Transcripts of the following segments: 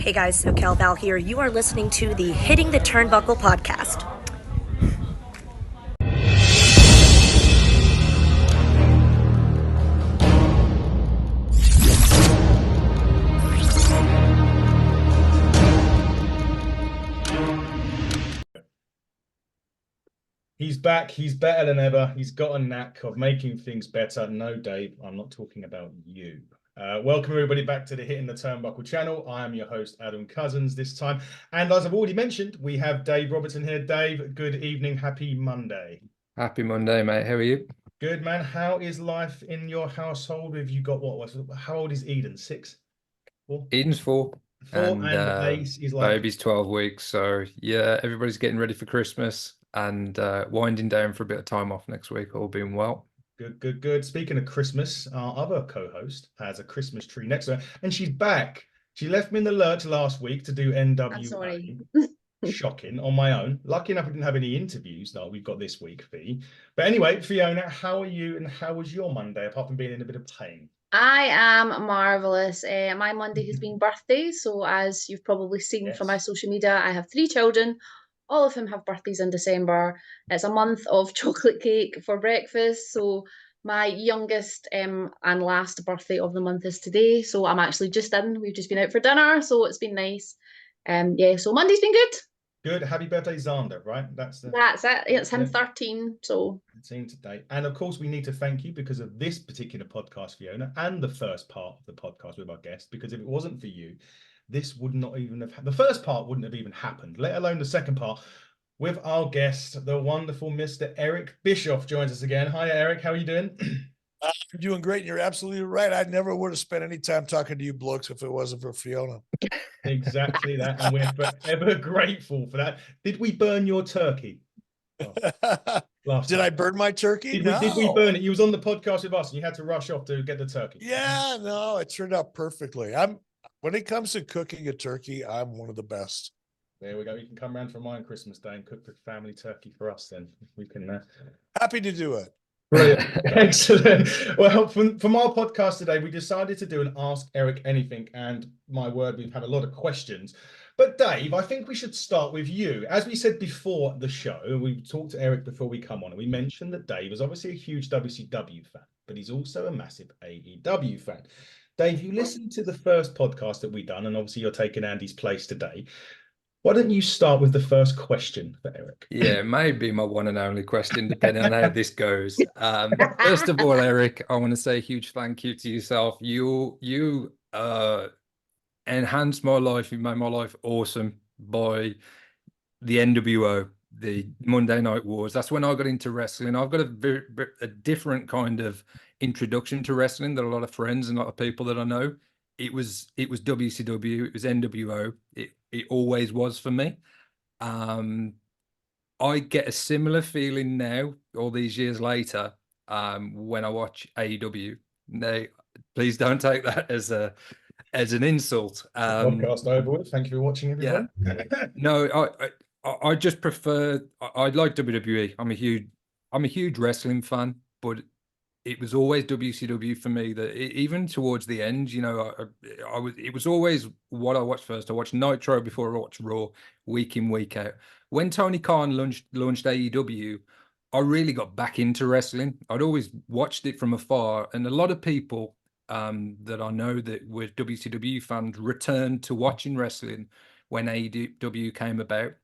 Hey guys, SoCal Val here. You are listening to the Hitting the Turnbuckle podcast. He's back. He's better than ever. He's got a knack of making things better. No, Dave, I'm not talking about you. Welcome, everybody, back to the Hitting the Turnbuckle channel. I am your host, Adam Cousins, this time. And as I've already mentioned, we have Dave Robertson here. Dave, good evening. Happy Monday. Happy Monday, mate. How are you? Good, man. How is life in your household? Have you got how old is Eden? 6? 4? Eden's 4. And Ace is like... baby's 12 weeks. So, yeah, everybody's getting ready for Christmas and winding down for a bit of time off next week, all being well. Good. Speaking of Christmas, our other co-host has a Christmas tree next to her, and she's back. She left me in the lurch last week to do NWA. I'm sorry. Shocking on my own. Lucky enough, we didn't have any interviews that we've got this week, Fee. But anyway, Fiona, how are you and how was your Monday, apart from being in a bit of pain? I am marvelous. My Monday has been birthday, so as you've probably seen from my social media, I have 3 children. All of them have birthdays in December. It's a month of chocolate cake for breakfast. So my youngest and last birthday of the month is today. So I'm actually just in. We've just been out for dinner, so it's been nice. Yeah, so Monday's been good. Good. Happy birthday, Xander, right? That's it. It's him 13, so 13 today. And of course, we need to thank you because of this particular podcast, Fiona, and the first part of the podcast with our guest, because if it wasn't for you, this would not even have, the first part wouldn't have even happened, let alone the second part with our guest, the wonderful Mr. Eric Bischoff joins us again. Hi, Eric. How are you doing? I'm doing great. And you're absolutely right. I never would have spent any time talking to you blokes if it wasn't for Fiona. Exactly that. And we're forever grateful for that. Did we burn your turkey? Did I burn my turkey? Did we burn it? You was on the podcast with us and you had to rush off to get the turkey. Yeah, no, it turned out perfectly. When it comes to cooking a turkey, I'm one of the best. There we go. You can come around for mine Christmas Day and cook the family turkey for us then. We can happy to do it. Brilliant. Excellent. Well, from our podcast today, we decided to do an Ask Eric Anything, and my word, we've had a lot of questions. But Dave, I think we should start with you. As we said before the show, we talked to Eric before we come on, and we mentioned that Dave is obviously a huge WCW fan, but he's also a massive AEW fan. Dave, you listened to the first podcast that we done, and obviously you're taking Andy's place today. Why don't you start with the first question for Eric? Yeah, maybe my one and only question, depending on how this goes. First of all, Eric, I want to say a huge thank you to yourself. You enhanced my life. You made my life awesome by the NWO, the Monday Night Wars. That's when I got into wrestling. I've got a different kind of introduction to wrestling than a lot of friends and a lot of people that I know. It was WCW, it was NWO. It always was for me. I get a similar feeling now, all these years later, when I watch AEW. No, please don't take that as an insult. Podcast over with. Thank you for watching, everyone. Yeah. No, I just prefer. I like WWE. I'm a huge wrestling fan, but it was always WCW for me. That even towards the end, you know, it was always what I watched first. I watched Nitro before I watched Raw, week in, week out. When Tony Khan launched AEW, I really got back into wrestling. I'd always watched it from afar, and a lot of people that I know that were WCW fans returned to watching wrestling when AEW came about.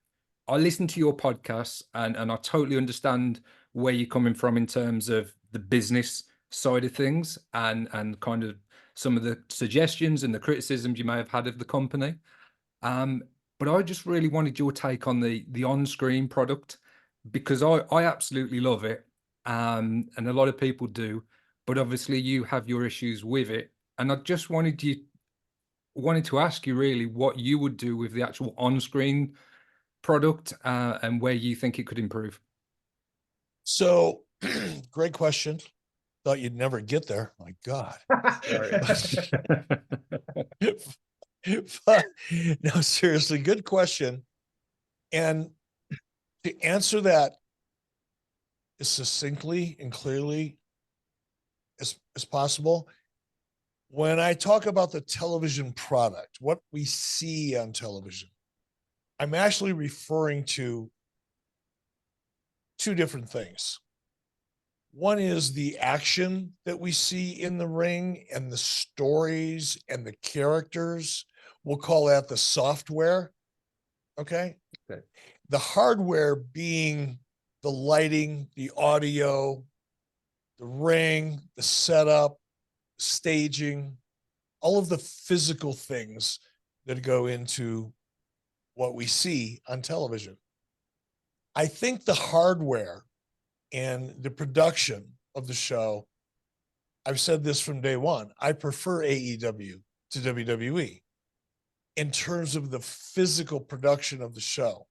I listened to your podcasts, and I totally understand where you're coming from in terms of the business side of things and kind of some of the suggestions and the criticisms you may have had of the company. But I just really wanted your take on the on-screen product, because I absolutely love it. And a lot of people do, but obviously you have your issues with it. And I just wanted to ask you really what you would do with the actual on-screen product and where you think it could improve. So great question. Thought you'd never get there. My God. But, no, seriously, good question. And to answer that as succinctly and clearly as possible, When I talk about the television product, what we see on television, I'm actually referring to two different things. One is the action that we see in the ring and the stories and the characters. We'll call that the software. Okay. Okay. The hardware being the lighting, the audio, the ring, the setup, staging, all of the physical things that go into what we see on television. I think the hardware and the production of the show, I've said this from day one, I prefer AEW to WWE in terms of the physical production of the show.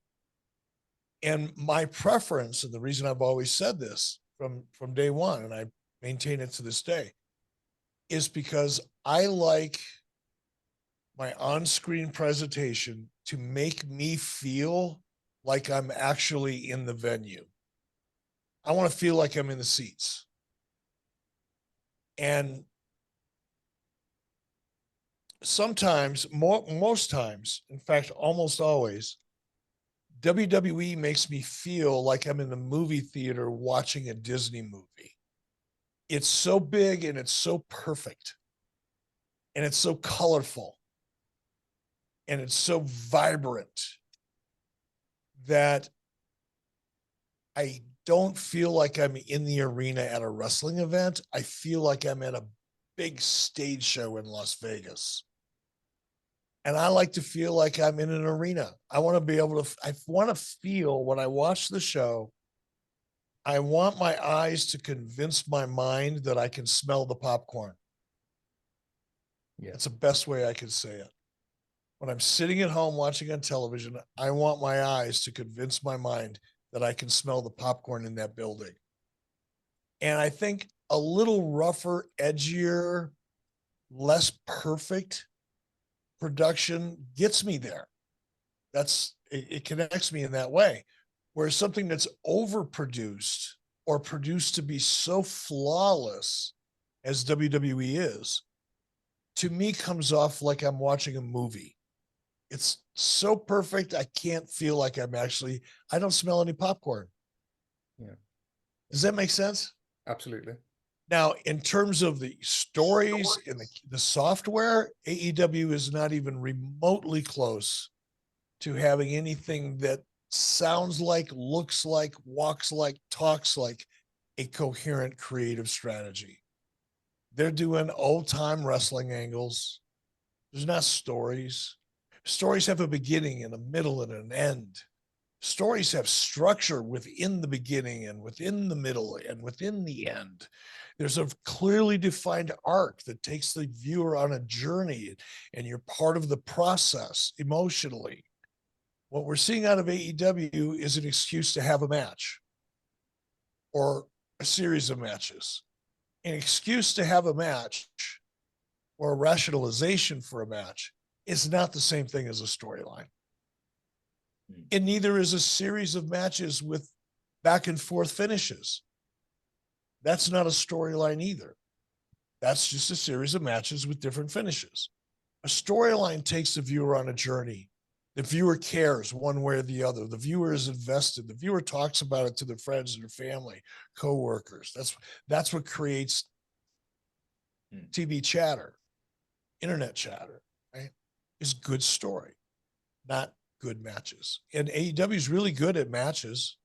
And my preference, and the reason I've always said this from day one, and I maintain it to this day, is because I like my on-screen presentation to make me feel like I'm actually in the venue. I want to feel like I'm in the seats. And sometimes, most times, in fact, almost always, WWE makes me feel like I'm in the movie theater watching a Disney movie. It's so big and it's so perfect. And it's so colorful. And it's so vibrant that I don't feel like I'm in the arena at a wrestling event. I feel like I'm at a big stage show in Las Vegas. And I like to feel like I'm in an arena. I want to be able to, I want to feel when I watch the show, I want my eyes to convince my mind that I can smell the popcorn. Yeah. That's the best way I can say it. When I'm sitting at home watching on television, I want my eyes to convince my mind that I can smell the popcorn in that building. And I think a little rougher, edgier, less perfect production gets me there. It connects me in that way. Whereas something that's overproduced or produced to be so flawless as WWE is, to me comes off like I'm watching a movie. It's so perfect, I can't feel like I don't smell any popcorn. Yeah. Does that make sense? Absolutely. Now, in terms of the stories and the software, AEW is not even remotely close to having anything that sounds like, looks like, walks like, talks like a coherent creative strategy. They're doing old-time wrestling angles. There's not stories. Stories have a beginning and a middle and an end. Stories have structure within the beginning and within the middle and within the end. There's a clearly defined arc that takes the viewer on a journey, and you're part of the process emotionally. What we're seeing out of AEW is an excuse to have a match or a series of matches. An excuse to have a match or a rationalization for a match is not the same thing as a storyline. And neither is a series of matches with back and forth finishes. That's not a storyline either. That's just a series of matches with different finishes. A storyline takes the viewer on a journey. The viewer cares one way or the other. The viewer is invested. The viewer talks about it to their friends and their family, coworkers. That's what creates TV chatter, internet chatter, right? Is good story, not good matches. And AEW is really good at matches.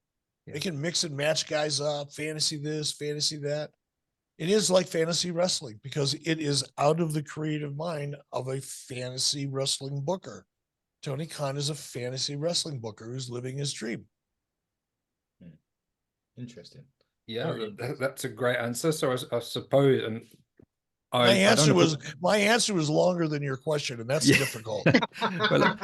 Yeah. They can mix and match guys up, fantasy this, fantasy that. It is like fantasy wrestling because it is out of the creative mind of a fantasy wrestling booker. Tony Khan is a fantasy wrestling booker who's living his dream. Interesting. Yeah, that's a great answer. So I suppose, and my answer was longer than your question, and that's difficult. Well,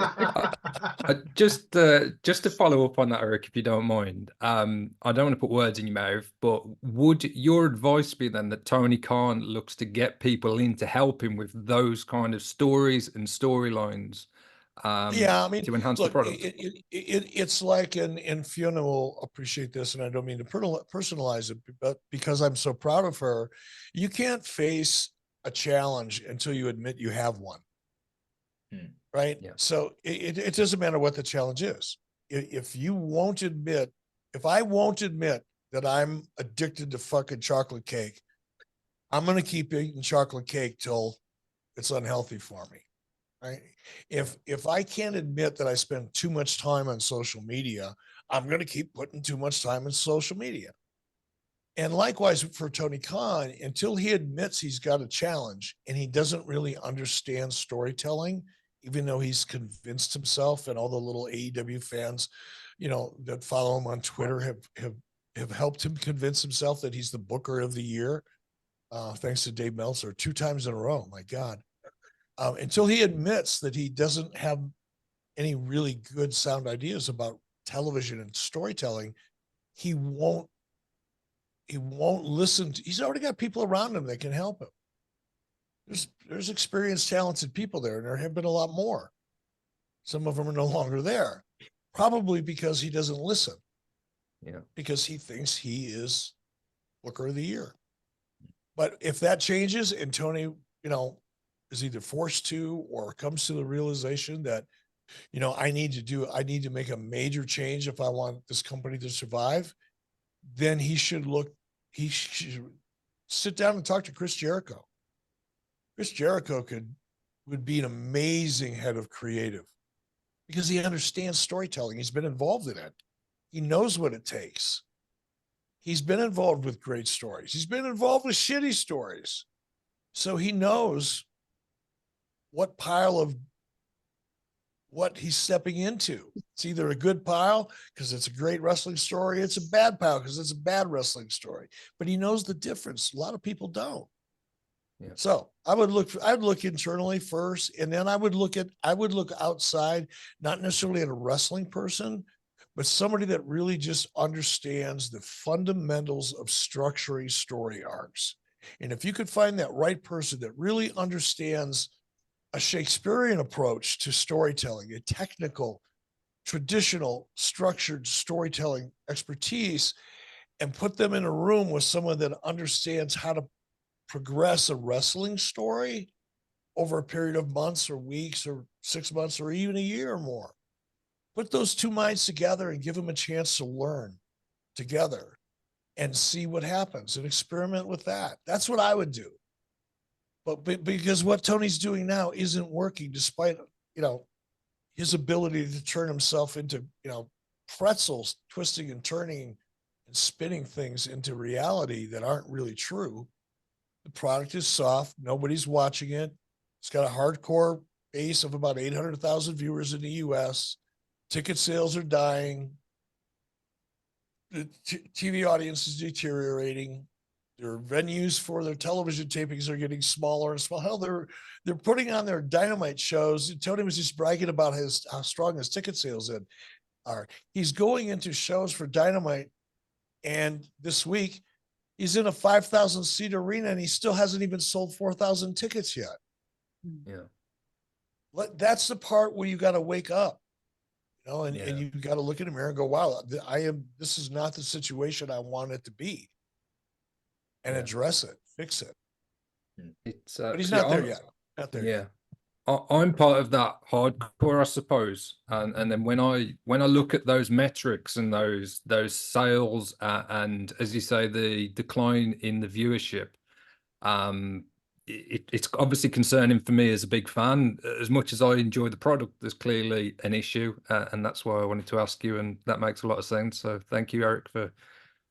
just to follow up on that, Eric, if you don't mind, I don't want to put words in your mouth, but would your advice be then that Tony Khan looks to get people in to help him with those kind of stories and storylines? Yeah, I mean, to enhance look, the product. It's like, and Fiona will appreciate this, and I don't mean to personalize it, but because I'm so proud of her, you can't face a challenge until you admit you have one. Right? Yeah. So it doesn't matter what the challenge is. If you won't admit, if I won't admit that I'm addicted to fucking chocolate cake, I'm going to keep eating chocolate cake till it's unhealthy for me. Right? If I can't admit that I spend too much time on social media, I'm going to keep putting too much time on social media. And likewise for Tony Khan, until he admits he's got a challenge and he doesn't really understand storytelling, even though he's convinced himself, and all the little AEW fans, you know, that follow him on Twitter have helped him convince himself that he's the booker of the year. Thanks to Dave Meltzer 2 times in a row. My God. Until he admits that he doesn't have any really good sound ideas about television and storytelling, he won't listen to, he's already got people around him that can help him. There's experienced, talented people there, and there have been a lot more. Some of them are no longer there, probably because he doesn't listen. Yeah. Because he thinks he is Booker of the Year. But if that changes and Tony, you know, is either forced to or comes to the realization that, you know, I need to make a major change if I want this company to survive, then he should sit down and talk to Chris Jericho. Chris Jericho would be an amazing head of creative because he understands storytelling. He's been involved in it. He knows what it takes. He's been involved with great stories. He's been involved with shitty stories. So he knows what pile of what he's stepping into. It's either a good pile because it's a great wrestling story. It's a bad pile because it's a bad wrestling story. But he knows the difference. A lot of people don't. Yeah. So I'd look internally first, and then I would look outside, not necessarily at a wrestling person, but somebody that really just understands the fundamentals of structuring story arcs. And if you could find that right person that really understands a Shakespearean approach to storytelling, a technical, traditional, structured storytelling expertise, and put them in a room with someone that understands how to progress a wrestling story over a period of months or weeks or 6 months or even a year or more. Put those two minds together and give them a chance to learn together and see what happens and experiment with that. That's what I would do. But because what Tony's doing now isn't working, despite, you know, his ability to turn himself into, you know, pretzels, twisting and turning and spinning things into reality that aren't really true. The product is soft. Nobody's watching it. It's got a hardcore base of about 800,000 viewers in the US. Ticket sales are dying. The TV audience is deteriorating. Their venues for their television tapings are getting smaller and smaller. Hell, they're putting on their Dynamite shows. Tony was just bragging about how strong his ticket sales are. He's going into shows for Dynamite, and this week he's in a 5,000 seat arena, and he still hasn't even sold 4,000 tickets yet. Yeah, that's the part where you got to wake up, you know, and you got to look in the mirror and go, "Wow, this is not the situation I want it to be." And address it, fix it. But he's not there yet. Not there yet. I'm part of that hardcore, I suppose. And then when I look at those metrics and those sales and, as you say, the decline in the viewership, it's obviously concerning for me as a big fan. As much as I enjoy the product, there's clearly an issue, and that's why I wanted to ask you, and that makes a lot of sense. So thank you, Eric, for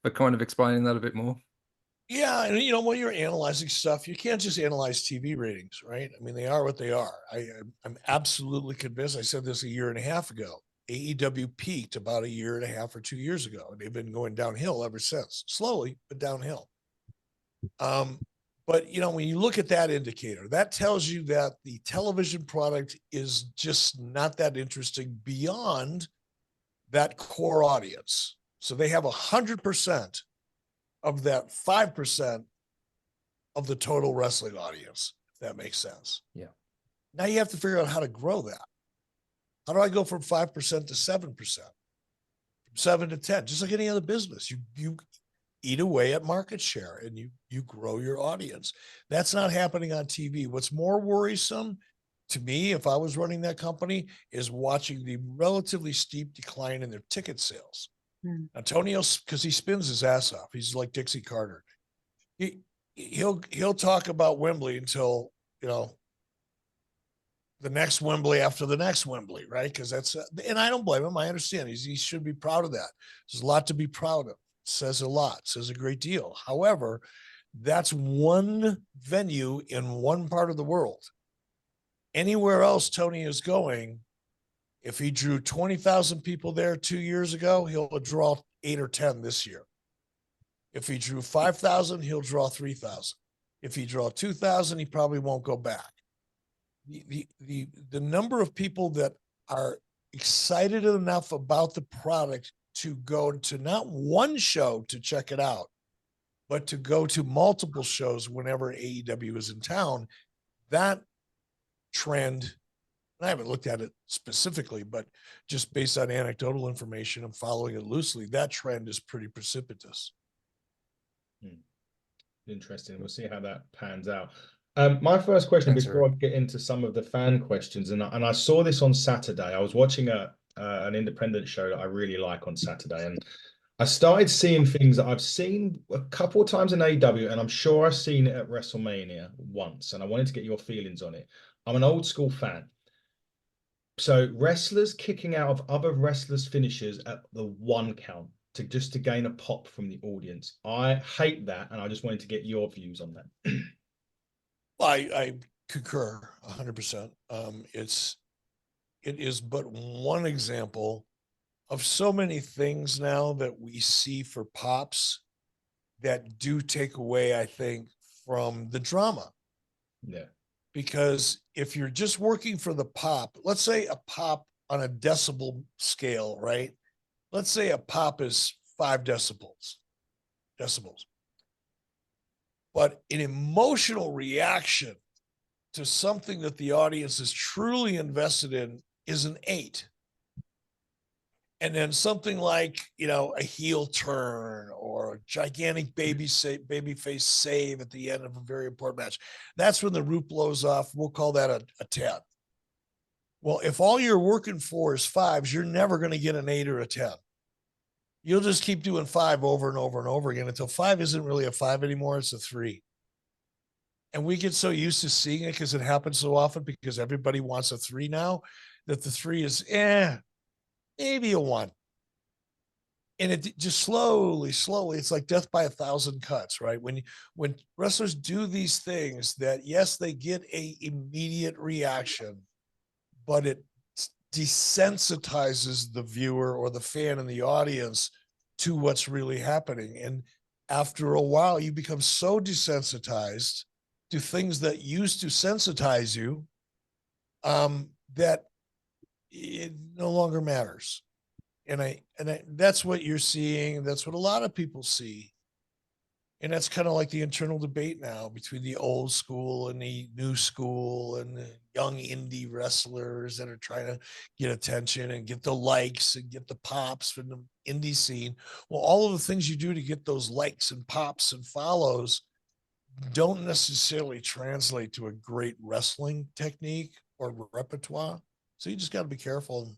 kind of explaining that a bit more. Yeah, and you know, when you're analyzing stuff, you can't just analyze TV ratings, right? I mean, they are what they are. I'm absolutely convinced. I said this a year and a half ago. AEW peaked about a year and a half or 2 years ago, and they've been going downhill ever since, slowly but downhill. But you know, when you look at that indicator, that tells you that the television product is just not that interesting beyond that core audience. So they have 100% of that 5% of the total wrestling audience, if that makes sense. Yeah. Now you have to figure out how to grow that. How do I go from 5% to 7%? From 7 to 10, just like any other business. eat away at market share and you grow your audience. That's not happening on TV. What's more worrisome to me, if I was running that company, is watching the relatively steep decline in their ticket sales. Antonio, because he spins his ass off. He's like Dixie Carter. He'll talk about Wembley until, you know, the next Wembley after the next Wembley, right? Because that's, and I don't blame him. I understand. He should be proud of that. There's a lot to be proud of. Says a lot, says a great deal. However, that's one venue in one part of the world. Anywhere else Tony is going, if he drew 20,000 people there 2 years ago, he'll draw 8 or 10 this year. If he drew 5,000, he'll draw 3,000. If he draw 2,000, he probably won't go back. The number of people that are excited enough about the product to go to not one show to check it out, but to go to multiple shows whenever AEW is in town, that trend, and I haven't looked at it specifically, but just based on anecdotal information, I'm following it loosely. That trend is pretty precipitous. Interesting. We'll see how that pans out. My first question, Thanks, before I get into some of the fan questions, and I saw this on Saturday. I was watching an independent show that I really like on Saturday, and I started seeing things that I've seen a couple of times in AEW, and I'm sure I've seen it at WrestleMania once, and I wanted to get your feelings on it. I'm an old school fan. So wrestlers kicking out of other wrestlers' finishes at the 1 count to gain a pop from the audience. I hate that, and I just wanted to get your views on that. I concur 100%. It is but one example of so many things now that we see for pops that do take away, I think, from the drama. Yeah. Because if you're just working for the pop, let's say a pop on a decibel scale, right? Let's say a pop is 5 decibels. But an emotional reaction to something that the audience is truly invested in is an 8. And then something like, you know, a heel turn or a gigantic babyface save at the end of a very important match. That's when the roof blows off. We'll call that a 10. Well, if all you're working for is 5s, you're never going to get an 8 or a 10. You'll just keep doing 5 over and over and over again until 5 isn't really a 5 anymore. It's a 3. And we get so used to seeing it because it happens so often because everybody wants a 3 now that the 3 is, maybe a 1. And it just slowly, it's like death by 1,000 cuts, right? When wrestlers do these things that, yes, they get a immediate reaction, but it desensitizes the viewer or the fan in the audience to what's really happening. And after a while, you become so desensitized to things that used to sensitize you that it no longer matters. And that's what you're seeing. That's what a lot of people see. And that's kind of like the internal debate now between the old school and the new school and the young indie wrestlers that are trying to get attention and get the likes and get the pops from the indie scene. Well, all of the things you do to get those likes and pops and follows don't necessarily translate to a great wrestling technique or repertoire. So you just got to be careful and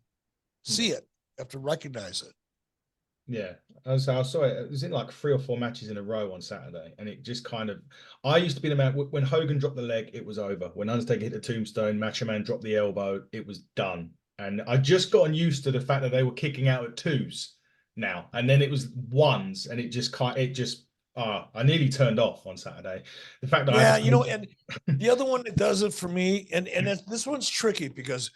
see it. You have to recognize it. Yeah, I saw it. It was in like 3 or 4 matches in a row on Saturday, and it just kind of. I used to be the man when Hogan dropped the leg, it was over. When Undertaker hit the tombstone, Macho Man dropped the elbow, it was done. And I just gotten used to the fact that they were kicking out at 2s now, and then it was 1s, and I nearly turned off on Saturday. The fact that and the other one that does it for me, and this one's tricky because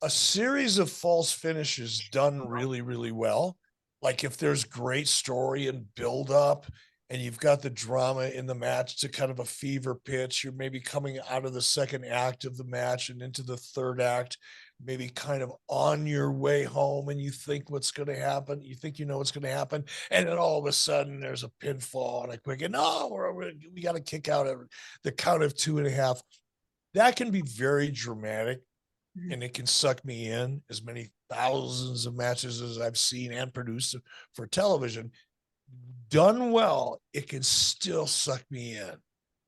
a series of false finishes done really, really well. Like if there's great story and build up and you've got the drama in the match to kind of a fever pitch, you're maybe coming out of the second act of the match and into the third act, maybe kind of on your way home and you think what's going to happen. You think you know what's going to happen. And then all of a sudden there's a pinfall and a quick, and we got to kick out at the count of 2.5. That can be very dramatic. And it can suck me in as many thousands of matches as I've seen and produced for television. done well, it can still suck me in,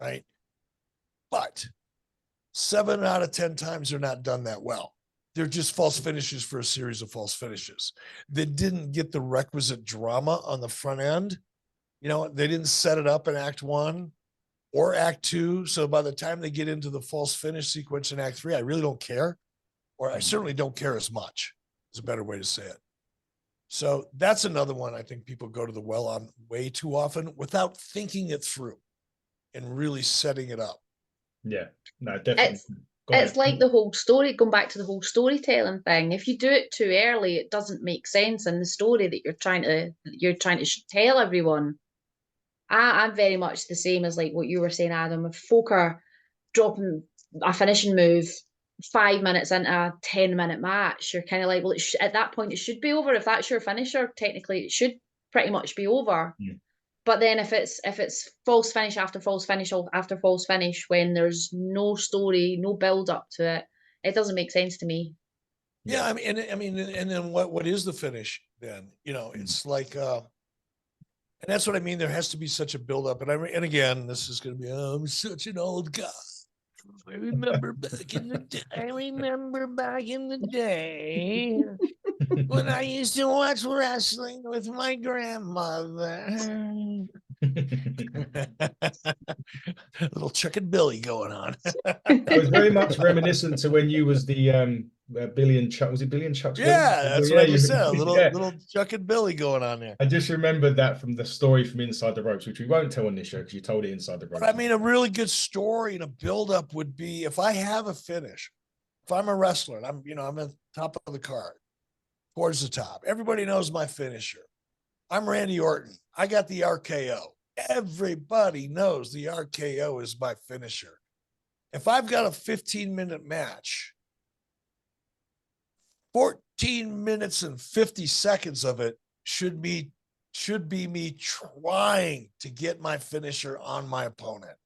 right? But 7 out of 10 times they're not done that well. They're just false finishes for a series of false finishes that didn't get the requisite drama on the front end. You know, they didn't set it up in act 1 or act 2. So by the time they get into the false finish sequence in act 3, I really don't care, or I certainly don't care as much, is a better way to say it. So that's another one I think people go to the well on way too often without thinking it through and really setting it up. Yeah, no, definitely. It's like the whole story, going back to the whole storytelling thing. If you do it too early, it doesn't make sense in the story that you're trying to tell everyone. I'm very much the same as like what you were saying, Adam. If folk are dropping a finishing move 5 minutes into a 10-minute match, you're kind of like, well, at that point it should be over. If that's your finisher, technically it should pretty much be over. Yeah. But then if it's false finish after false finish after false finish, when there's no story, no build up to it, it doesn't make sense to me. Yeah, I mean, and then what is the finish then? You know, it's like, and that's what I mean. There has to be such a build up, and again, this is going to be, I'm such an old guy. I remember back in the day. I remember back in the day when I used to watch wrestling with my grandmother. Little Chuck and Billy going on. It was very much reminiscent to when you was the Billy and Chuck. Was it Billy and Chuck's? Yeah, that's what I just said. A little Chuck and Billy going on there. I just remembered that from the story from Inside the Ropes, which we won't tell on this show because you told it Inside the Ropes. But I mean, a really good story and a buildup would be if I have a finish, if I'm a wrestler and I'm at the top of the card, towards the top. Everybody knows my finisher. I'm Randy Orton. I got the RKO. Everybody knows the RKO is my finisher. If I've got a 15-minute match, 14 minutes and 50 seconds of it should be me trying to get my finisher on my opponent.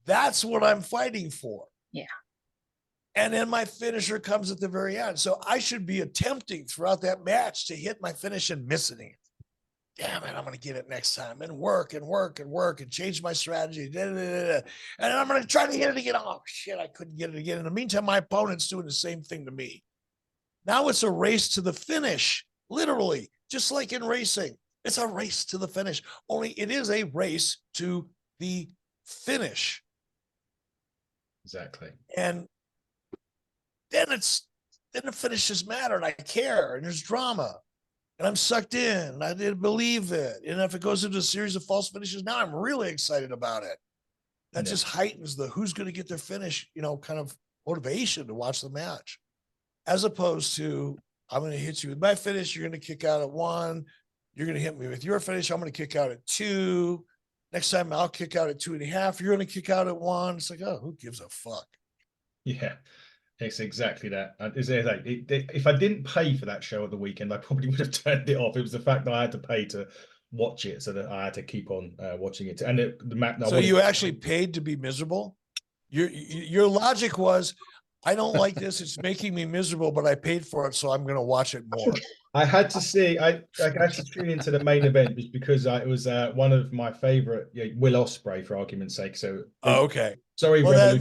That's what I'm fighting for. Yeah. And then my finisher comes at the very end. So I should be attempting throughout that match to hit my finish and missing it. Damn it, I'm going to get it next time, and work and change my strategy. And I'm going to try to get it again. Oh, shit, I couldn't get it again. In the meantime, my opponent's doing the same thing to me. Now it's a race to the finish, literally, just like in racing. It's a race to the finish, only it is a race to the finish. Exactly. And then the finishes matter, and I care, and there's drama. And I'm sucked in, and I didn't believe it. And if it goes into a series of false finishes, now I'm really excited about it. That just heightens the who's going to get their finish, kind of motivation to watch the match. As opposed to, I'm going to hit you with my finish, you're going to kick out at 1. You're going to hit me with your finish, I'm going to kick out at 2. Next time I'll kick out at 2.5. You're going to kick out at 1. It's like, oh, who gives a fuck? Yeah. It's exactly that. If I didn't pay for that show of the weekend, I probably would have turned it off. It was the fact that I had to pay to watch it, so that I had to keep on watching it. And the map. So you actually paid to be miserable? Your logic was, I don't like this. It's making me miserable, but I paid for it, so I'm going to watch it more. I had to see. I had to tune into the main event just because it was one of my favorite, Will Ospreay, for argument's sake. So okay. Sorry, well,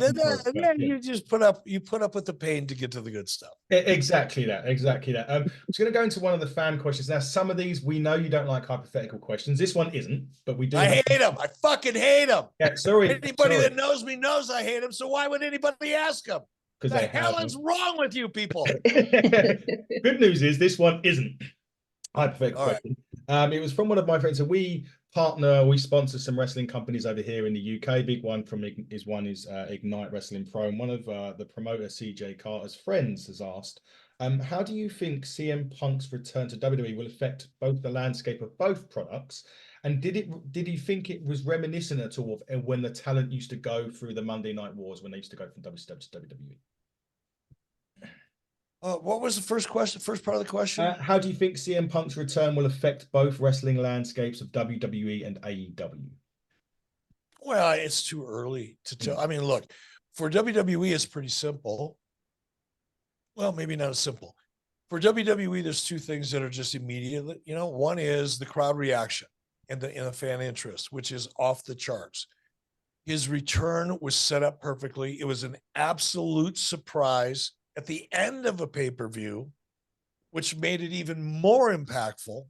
you just put up with the pain to get to the good stuff. Exactly that. I'm just going to go into one of the fan questions now. Some of these we know you don't like hypothetical questions. This one isn't, but we do. I hate them. I fucking hate them. Yeah, sorry. Anybody that knows me knows I hate them. So why would anybody ask them? Because the hell is wrong with you people? Good news is this one isn't hypothetical question. Right. It was from one of my friends. So we sponsor some wrestling companies over here in the UK. Big one is Ignite Wrestling Pro, and one of the promoter CJ Carter's friends has asked, how do you think CM Punk's return to WWE will affect both the landscape of both products? And did he think it was reminiscent at all of when the talent used to go through the Monday Night Wars, when they used to go from WCW to WWE? What was the first question? First part of the question? How do you think CM Punk's return will affect both wrestling landscapes of WWE and AEW? Well, it's too early to tell. I mean, look, for WWE, it's pretty simple. Well, maybe not as simple. For WWE, there's two things that are just immediate. One is the crowd reaction. in the fan interest, which is off the charts. His return was set up perfectly. It was an absolute surprise at the end of a pay-per-view, which made it even more impactful,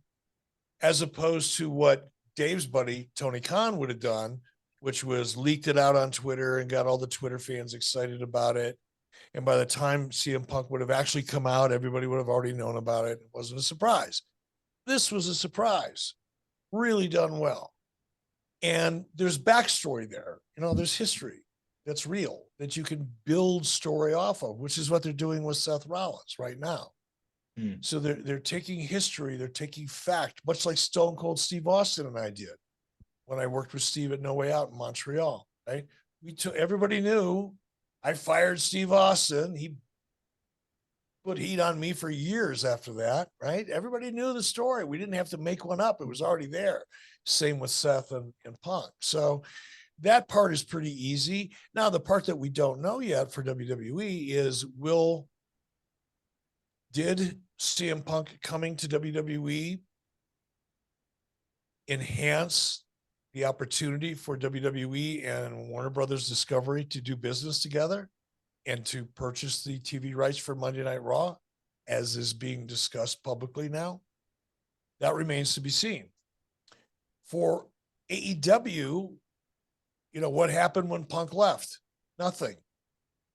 as opposed to what Dave's buddy, Tony Khan, would have done, which was leaked it out on Twitter and got all the Twitter fans excited about it. And by the time CM Punk would have actually come out, everybody would have already known about it. It wasn't a surprise. This was a surprise, really done well. And there's backstory there. You know, there's history that's real that you can build story off of, which is what they're doing with Seth Rollins right now. So they're taking history, they're taking fact, much like Stone Cold Steve Austin and I did when I worked with Steve at No Way Out in Montreal, right? Everybody knew I fired Steve Austin. He put heat on me for years after that, right? Everybody knew the story. We didn't have to make one up. It was already there. Same with Seth and Punk. So that part is pretty easy. Now, the part that we don't know yet for WWE is did CM Punk coming to WWE enhance the opportunity for WWE and Warner Brothers Discovery to do business together and to purchase the TV rights for Monday Night Raw, as is being discussed publicly now? That remains to be seen. For AEW, you know, what happened when Punk left? Nothing.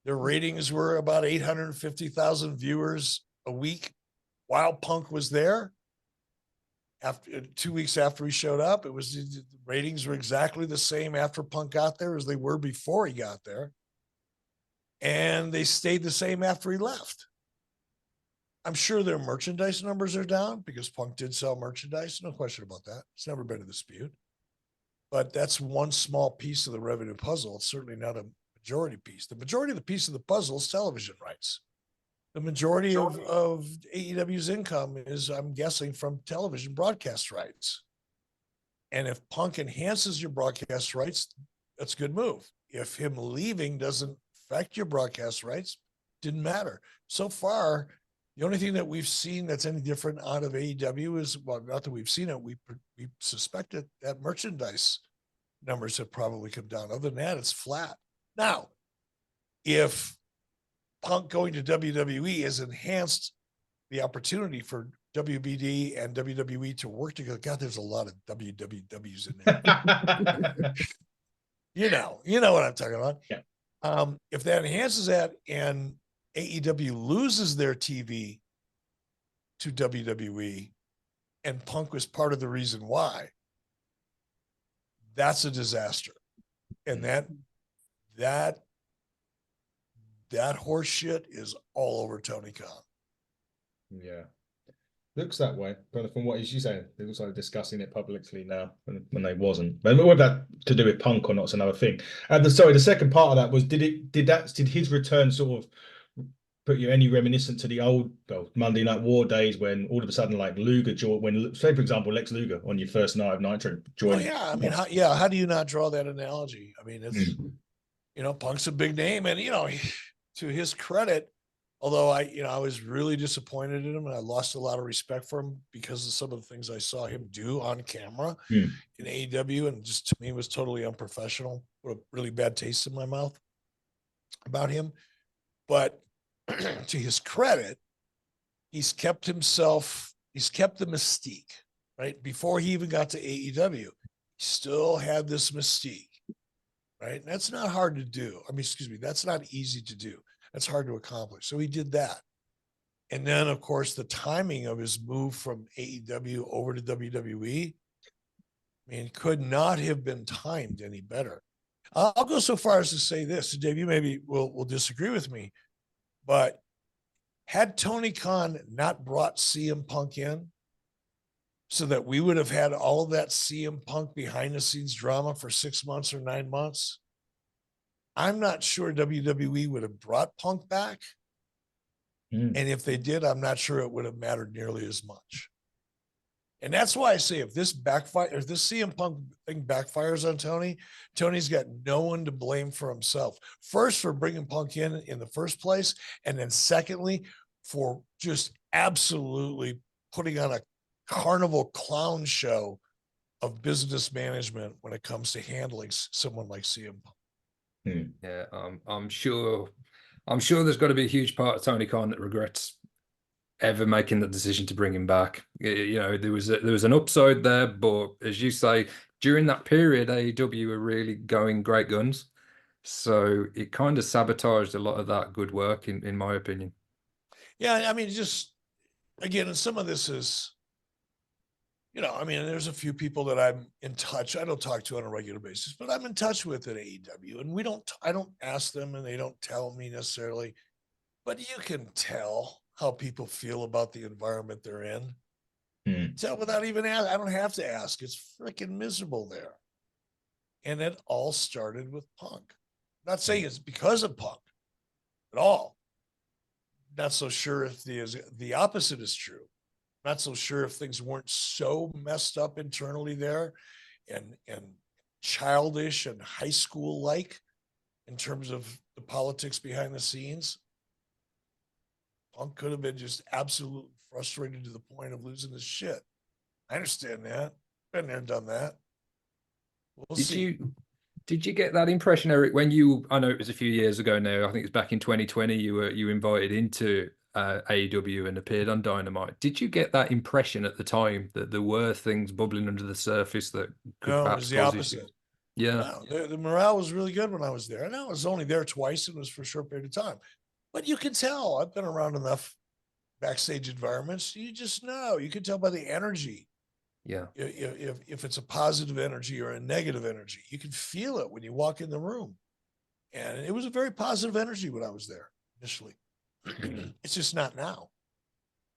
Their ratings were about 850,000 viewers a week while Punk was there. After 2 weeks after he showed up, the ratings were exactly the same after Punk got there as they were before he got there. And they stayed the same after he left. I'm sure their merchandise numbers are down because Punk did sell merchandise. No question about that. It's never been a dispute. But that's one small piece of the revenue puzzle. It's certainly not a majority piece. The majority of the piece of the puzzle is television rights. The majority of AEW's income is, I'm guessing, from television broadcast rights. And if Punk enhances your broadcast rights, that's a good move. If him leaving doesn't affect your broadcast rights, didn't matter. So far, the only thing that we've seen that's any different out of AEW is, well, not that we've seen it, we suspected that merchandise numbers have probably come down. Other than that, it's flat. Now, if Punk going to WWE has enhanced the opportunity for WBD and WWE to work together. God, there's a lot of WWWs in there. you know what I'm talking about. Yeah. If that enhances that and AEW loses their TV to WWE and Punk was part of the reason why, that's a disaster. And that horse shit is all over Tony Khan. Yeah. Looks that way, but from what you saying, they looks like discussing it publicly now when they wasn't. But whether that to do with Punk or not is another thing. And the second part of that was, did his return sort of put you any reminiscent to the old Monday Night War days when all of a sudden, like Luger joined, when, say for example, Lex Luger on your first night of Nitro joined? Oh yeah, I mean, how do you not draw that analogy? I mean, it's Punk's a big name, and to his credit, although I was really disappointed in him and I lost a lot of respect for him because of some of the things I saw him do on camera in AEW, and just to me was totally unprofessional. Put a really bad taste in my mouth about him. But to his credit, he's kept the mystique, right? Before he even got to AEW, he still had this mystique, right? And that's not hard to do. I mean, that's not easy to do. That's hard to accomplish. So he did that. And then, of course, the timing of his move from AEW over to WWE, I mean, could not have been timed any better. I'll go so far as to say this. Dave, you maybe will disagree with me, but had Tony Khan not brought CM Punk in so that we would have had all of that CM Punk behind the scenes drama for 6 months or 9 months, I'm not sure WWE would have brought Punk back. And if they did, I'm not sure it would have mattered nearly as much. And that's why I say if this CM Punk thing backfires on Tony, Tony's got no one to blame for himself. First, for bringing Punk in the first place. And then secondly, for just absolutely putting on a carnival clown show of business management when it comes to handling someone like CM Punk. Yeah, I'm sure there's got to be a huge part of Tony Khan that regrets ever making the decision to bring him back. You know, there was an upside there, but as you say, during that period, AEW were really going great guns. So it kind of sabotaged a lot of that good work, in my opinion. Yeah, I mean, just again, and some of this is, you know, I mean, there's a few people that I'm in touch. I don't talk to on a regular basis, but I'm in touch with at AEW, and I don't ask them, and they don't tell me necessarily, but you can tell how people feel about the environment they're in. Tell without even asking. I don't have to ask. It's freaking miserable there. And it all started with Punk. I'm not saying it's because of Punk at all. Not so sure if the opposite is true. Not so sure if things weren't so messed up internally there and childish and high school like in terms of the politics behind the scenes. Punk could have been just absolutely frustrated to the point of losing his shit. I understand that. Been there, done that. We'll see. Did you get that impression, Eric, when I know it was a few years ago now, I think it was back in 2020, you were invited into AEW and appeared on Dynamite. Did you get that impression at the time that there were things bubbling under the surface that could No, it perhaps was the cause opposite. issues? Yeah. No, the morale was really good when I was there. And I was only there twice and it was for a short period of time. But you can tell, I've been around enough backstage environments. You just know, you can tell by the energy. Yeah. If it's a positive energy or a negative energy, you can feel it when you walk in the room. And it was a very positive energy when I was there initially. It's just not now.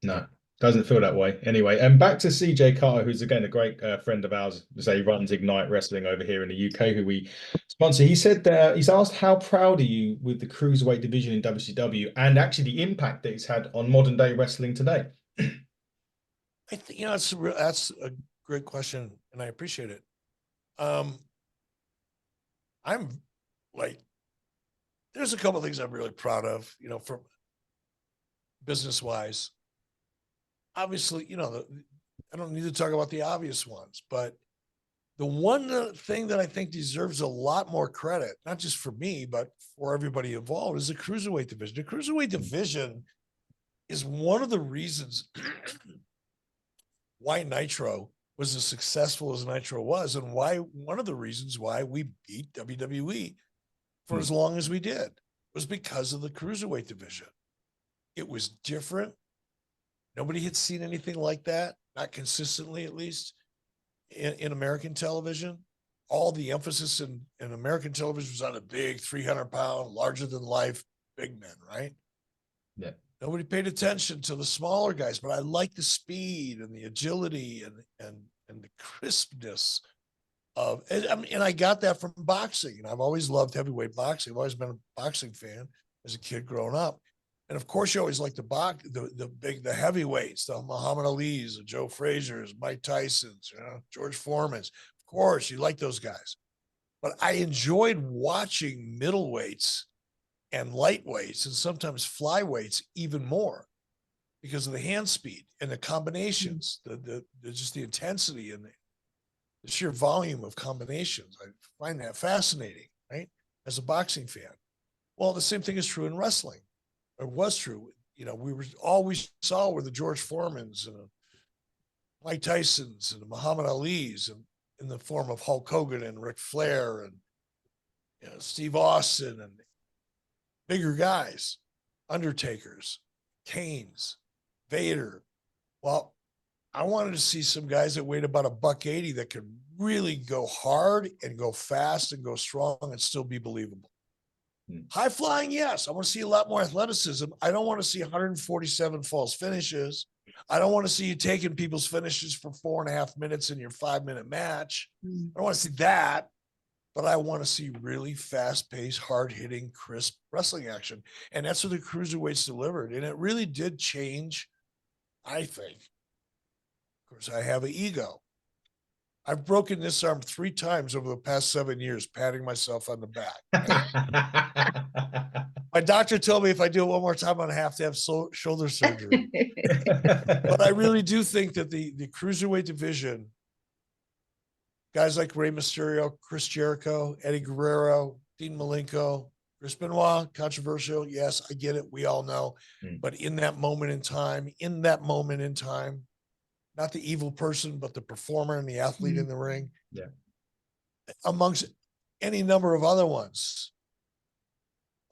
No, doesn't feel that way anyway. And back to CJ Carter, who's again a great friend of ours. He runs Ignite Wrestling over here in the UK, who we sponsor. He said he's asked, how proud are you with the cruiserweight division in WCW and actually the impact that it's had on modern day wrestling today? I think, that's a great question, and I appreciate it. I'm like, there's a couple of things I'm really proud of, from business wise. Obviously, I don't need to talk about the obvious ones, but the one thing that I think deserves a lot more credit, not just for me, but for everybody involved, is the cruiserweight division. The cruiserweight division is one of the reasons why Nitro was as successful as Nitro was, and one of the reasons why we beat WWE for as long as we did was because of the cruiserweight division. It was different. Nobody had seen anything like that, not consistently, at least in American television. All the emphasis in American television was on a big 300-pound, larger than life big men, right? Yeah. Nobody paid attention to the smaller guys, but I like the speed and the agility and the crispness of, and I got that from boxing. And I've always loved heavyweight boxing. I've always been a boxing fan as a kid growing up. And of course, you always like the heavyweights, the Muhammad Ali's, the Joe Frazier's, Mike Tyson's, George Foreman's. Of course, you like those guys. But I enjoyed watching middleweights and lightweights and sometimes flyweights even more because of the hand speed and the combinations, the just the intensity and the sheer volume of combinations. I find that fascinating, right? As a boxing fan. Well, the same thing is true in wrestling. It was true. All we saw were the George Foremans and Mike Tyson's and the Muhammad Ali's, and in the form of Hulk Hogan and Ric Flair and Steve Austin and bigger guys, Undertakers, Kanes, Vader. Well, I wanted to see some guys that weighed about $180 that could really go hard and go fast and go strong and still be believable. High flying, yes. I want to see a lot more athleticism. I don't want to see 147 false finishes. I don't want to see you taking people's finishes for 4.5 minutes in your 5-minute match. I don't want to see that. But I want to see really fast-paced, hard-hitting, crisp wrestling action. And that's what the cruiserweights delivered. And it really did change, I think. Of course, I have an ego. I've broken this arm 3 times over the past 7 years, patting myself on the back. My doctor told me if I do it one more time, I'm going to have shoulder surgery. But I really do think that the cruiserweight division guys like Rey Mysterio, Chris Jericho, Eddie Guerrero, Dean Malenko, Chris Benoit, controversial. Yes, I get it. We all know. But in that moment in time, not the evil person, but the performer and the athlete in the ring. Yeah. Amongst any number of other ones.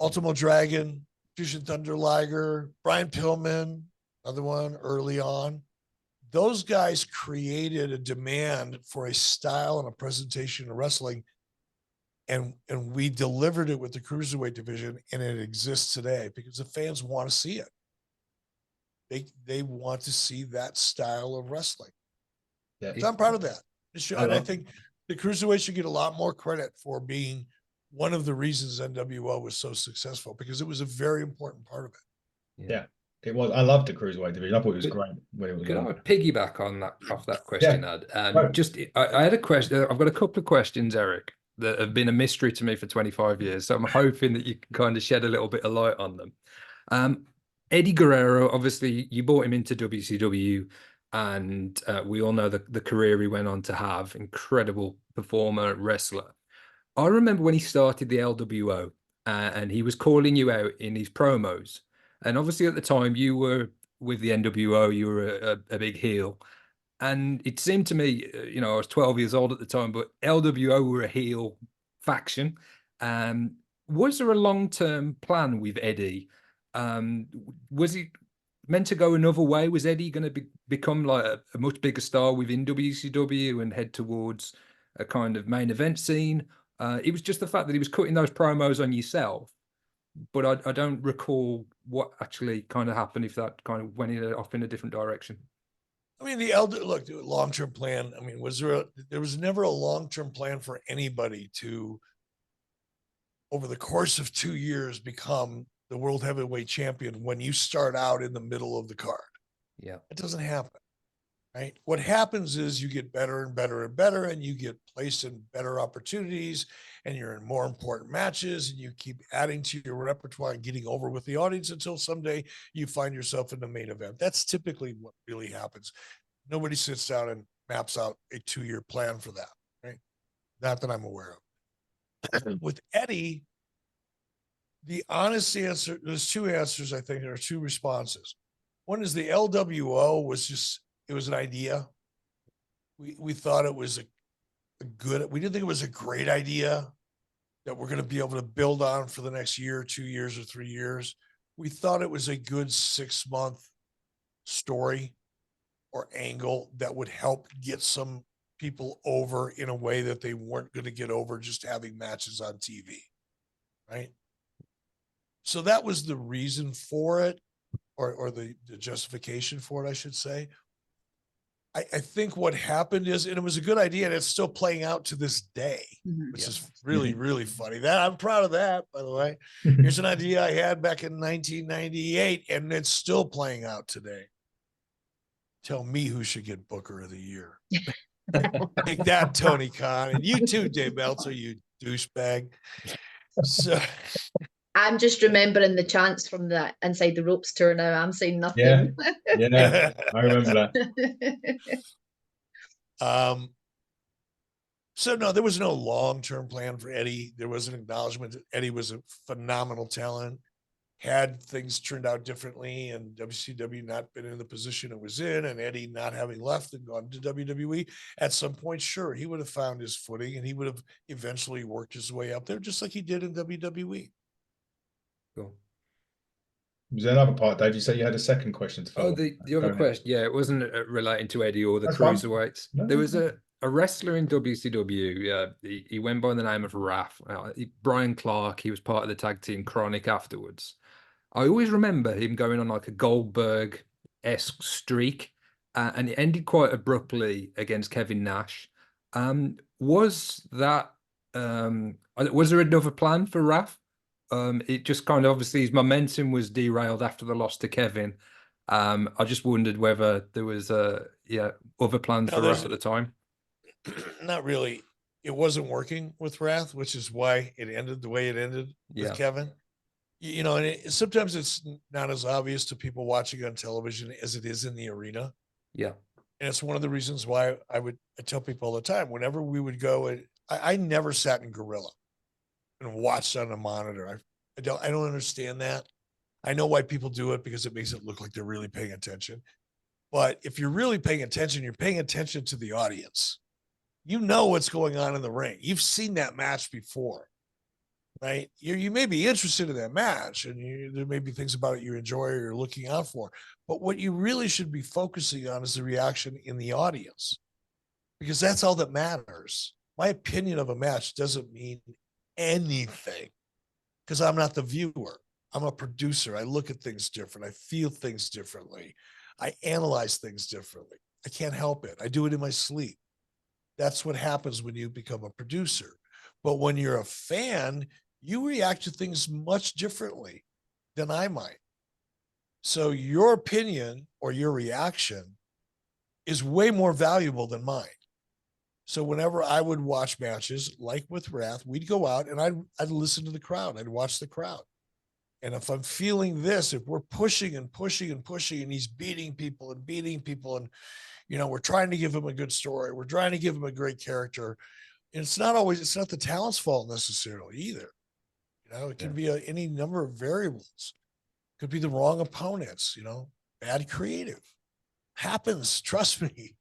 Ultimo Dragon, Jushin Thunder Liger, Brian Pillman, another one early on. Those guys created a demand for a style and a presentation of wrestling, and we delivered it with the cruiserweight division, and it exists today because the fans want to see it. They want to see that style of wrestling. Yeah. So I'm proud of that. And I think the cruiserweight should get a lot more credit for being one of the reasons NWO was so successful, because it was a very important part of it. Yeah. It was. I loved the cruiserweight division. I thought it was great when it was. Could I piggyback on that off that question, Ed? Right. Just I had a question. I've got a couple of questions, Eric, that have been a mystery to me for 25 years. So I'm hoping that you can kind of shed a little bit of light on them. Eddie Guerrero, obviously, you brought him into WCW, and we all know the career he went on to have. Incredible performer, wrestler. I remember when he started the LWO, and he was calling you out in his promos. And obviously at the time you were with the NWO, you were a big heel. And it seemed to me, I was 12 years old at the time, but LWO were a heel faction. Was there a long-term plan with Eddie? Was he meant to go another way? Was Eddie going to become like a much bigger star within WCW and head towards a kind of main event scene? It was just the fact that he was cutting those promos on yourself. But I don't recall what actually kind of happened, if that kind of went off in a different direction. I mean, the long-term plan. I mean, there was never a long-term plan for anybody to, over the course of 2 years, become the world heavyweight champion when you start out in the middle of the card. Yeah. It doesn't happen, right? What happens is you get better and better and better, and you get placed in better opportunities, and you're in more important matches, and you keep adding to your repertoire and getting over with the audience until someday you find yourself in the main event. That's typically what really happens. Nobody sits down and maps out a 2-year plan for that, right? Not that I'm aware of. With Eddie, the honest answer, there's 2 answers, I think. There are 2 responses. One is the LWO was it was an idea. We thought it was we didn't think it was a great idea that we're going to be able to build on for the next year, 2 years, or 3 years. We thought it was a good 6-month story or angle that would help get some people over in a way that they weren't going to get over just having matches on TV, right? So that was the reason for it, or the justification for it, I should say. I think what happened is, and it was a good idea, and it's still playing out to this day, which is really, really funny. That I'm proud of that, by the way. Here's an idea I had back in 1998, and it's still playing out today. Tell me who should get Booker of the Year. Take that, Tony Khan, and you too, Dave Meltzer, you douchebag. So I'm just remembering the chants from the Inside the Ropes tour now. I'm saying nothing. Yeah, I remember that. So no, there was no long-term plan for Eddie. There was an acknowledgement that Eddie was a phenomenal talent. Had things turned out differently and WCW not been in the position it was in, and Eddie not having left and gone to WWE, at some point, sure, he would have found his footing and he would have eventually worked his way up there, just like he did in WWE. Cool. Was there another part, Dave? You say you had a second question to follow? Oh, the other question, yeah, it wasn't relating to Eddie or the That's fine. cruiserweights. No, There no, was a wrestler in WCW. He went by the name of Raph. Brian Clark. He was part of the tag team Chronic afterwards. I always remember him going on like a Goldberg-esque streak, and it ended quite abruptly against Kevin Nash. Was there another plan for Raph? It just kind of, obviously his momentum was derailed after the loss to Kevin. I just wondered whether there was other plans for Raph at the time. Not really. It wasn't working with Wrath, which is why it ended the way it ended with Kevin. And sometimes it's not as obvious to people watching on television as it is in the arena. Yeah. And it's one of the reasons why I tell people all the time, whenever we would go, and I never sat in Gorilla and watched on a monitor. I don't understand that. I know why people do it, because it makes it look like they're really paying attention. But if you're really paying attention, you're paying attention to the audience. You know what's going on in the ring. You've seen that match before, right? You may be interested in that match, and there may be things about it you enjoy or you're looking out for. But what you really should be focusing on is the reaction in the audience, because that's all that matters. My opinion of a match doesn't mean anything, because I'm not the viewer. I'm a producer. I look at things different. I feel things differently. I analyze things differently. I can't help it. I do it in my sleep. That's what happens when you become a producer. But when you're a fan, you react to things much differently than I might. So your opinion or your reaction is way more valuable than mine. So whenever I would watch matches, like with Wrath, we'd go out and I'd listen to the crowd. I'd watch the crowd. And if I'm feeling this, if we're pushing and pushing and pushing, and he's beating people, and we're trying to give him a good story, we're trying to give him a great character. And it's not the talent's fault necessarily either. It can be any number of variables. It could be the wrong opponents, bad creative. Happens, trust me,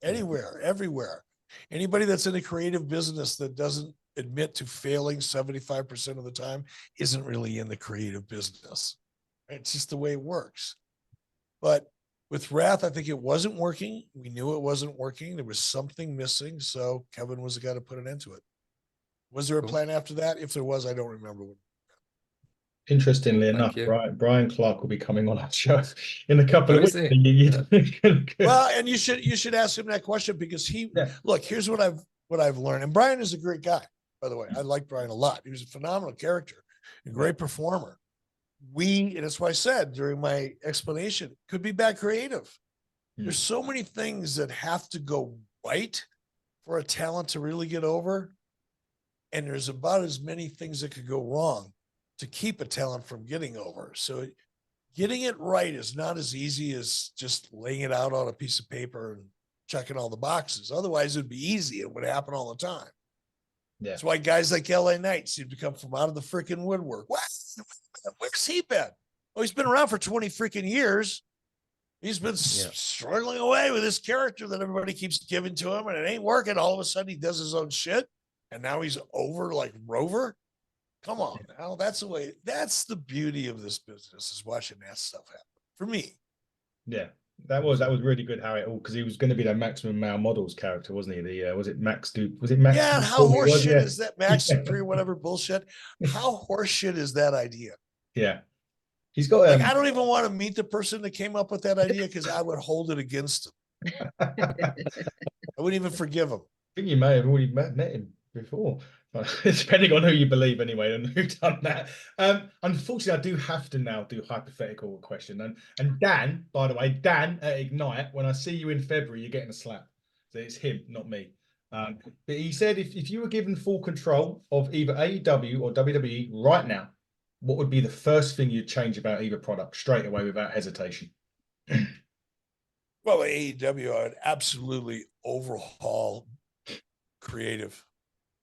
anywhere, everywhere. Anybody that's in a creative business that doesn't admit to failing 75% of the time isn't really in the creative business. It's just the way it works. But with Wrath, I think it wasn't working. We knew it wasn't working. There was something missing. So Kevin was the guy to put an end to it. Was there a plan after that? If there was, I don't remember. Interestingly enough, Brian Clark will be coming on our show in a couple of weeks. Well, and you should ask him that question, because look, here's what I've learned. And Brian is a great guy, by the way. I like Brian a lot. He was a phenomenal character, a great performer. And that's why I said during my explanation, could be bad creative. There's so many things that have to go right for a talent to really get over. And there's about as many things that could go wrong to keep a talent from getting over. So getting it right is not as easy as just laying it out on a piece of paper and checking all the boxes. Otherwise, it'd be easy. It would happen all the time. Yeah. That's why guys like LA Knight seem to come from out of the freaking woodwork. Where's he been? Oh, he's been around for 20 freaking years. He's been struggling away with this character that everybody keeps giving to him, and it ain't working. All of a sudden, he does his own shit, and now he's over like Rover. Come on, now that's the way. That's the beauty of this business, is watching that stuff happen for me. Yeah, that was really good how it all, because he was going to be that Maximum Male Models character, wasn't he? Was it Max? Was it Max? Yeah, how horseshit is that? Max Superior, whatever bullshit. How horseshit is that idea? Yeah, he's got. I don't even want to meet the person that came up with that idea, because I would hold it against him. I wouldn't even forgive him. I think you may have already met him before. Depending on who you believe anyway, and who done that. Unfortunately, I do have to now do hypothetical question. And Dan, by the way, Dan at Ignite, when I see you in February, you're getting a slap. So it's him, not me. But he said if you were given full control of either AEW or WWE right now, what would be the first thing you'd change about either product straight away without hesitation? Well, AEW, I would absolutely overhaul creative.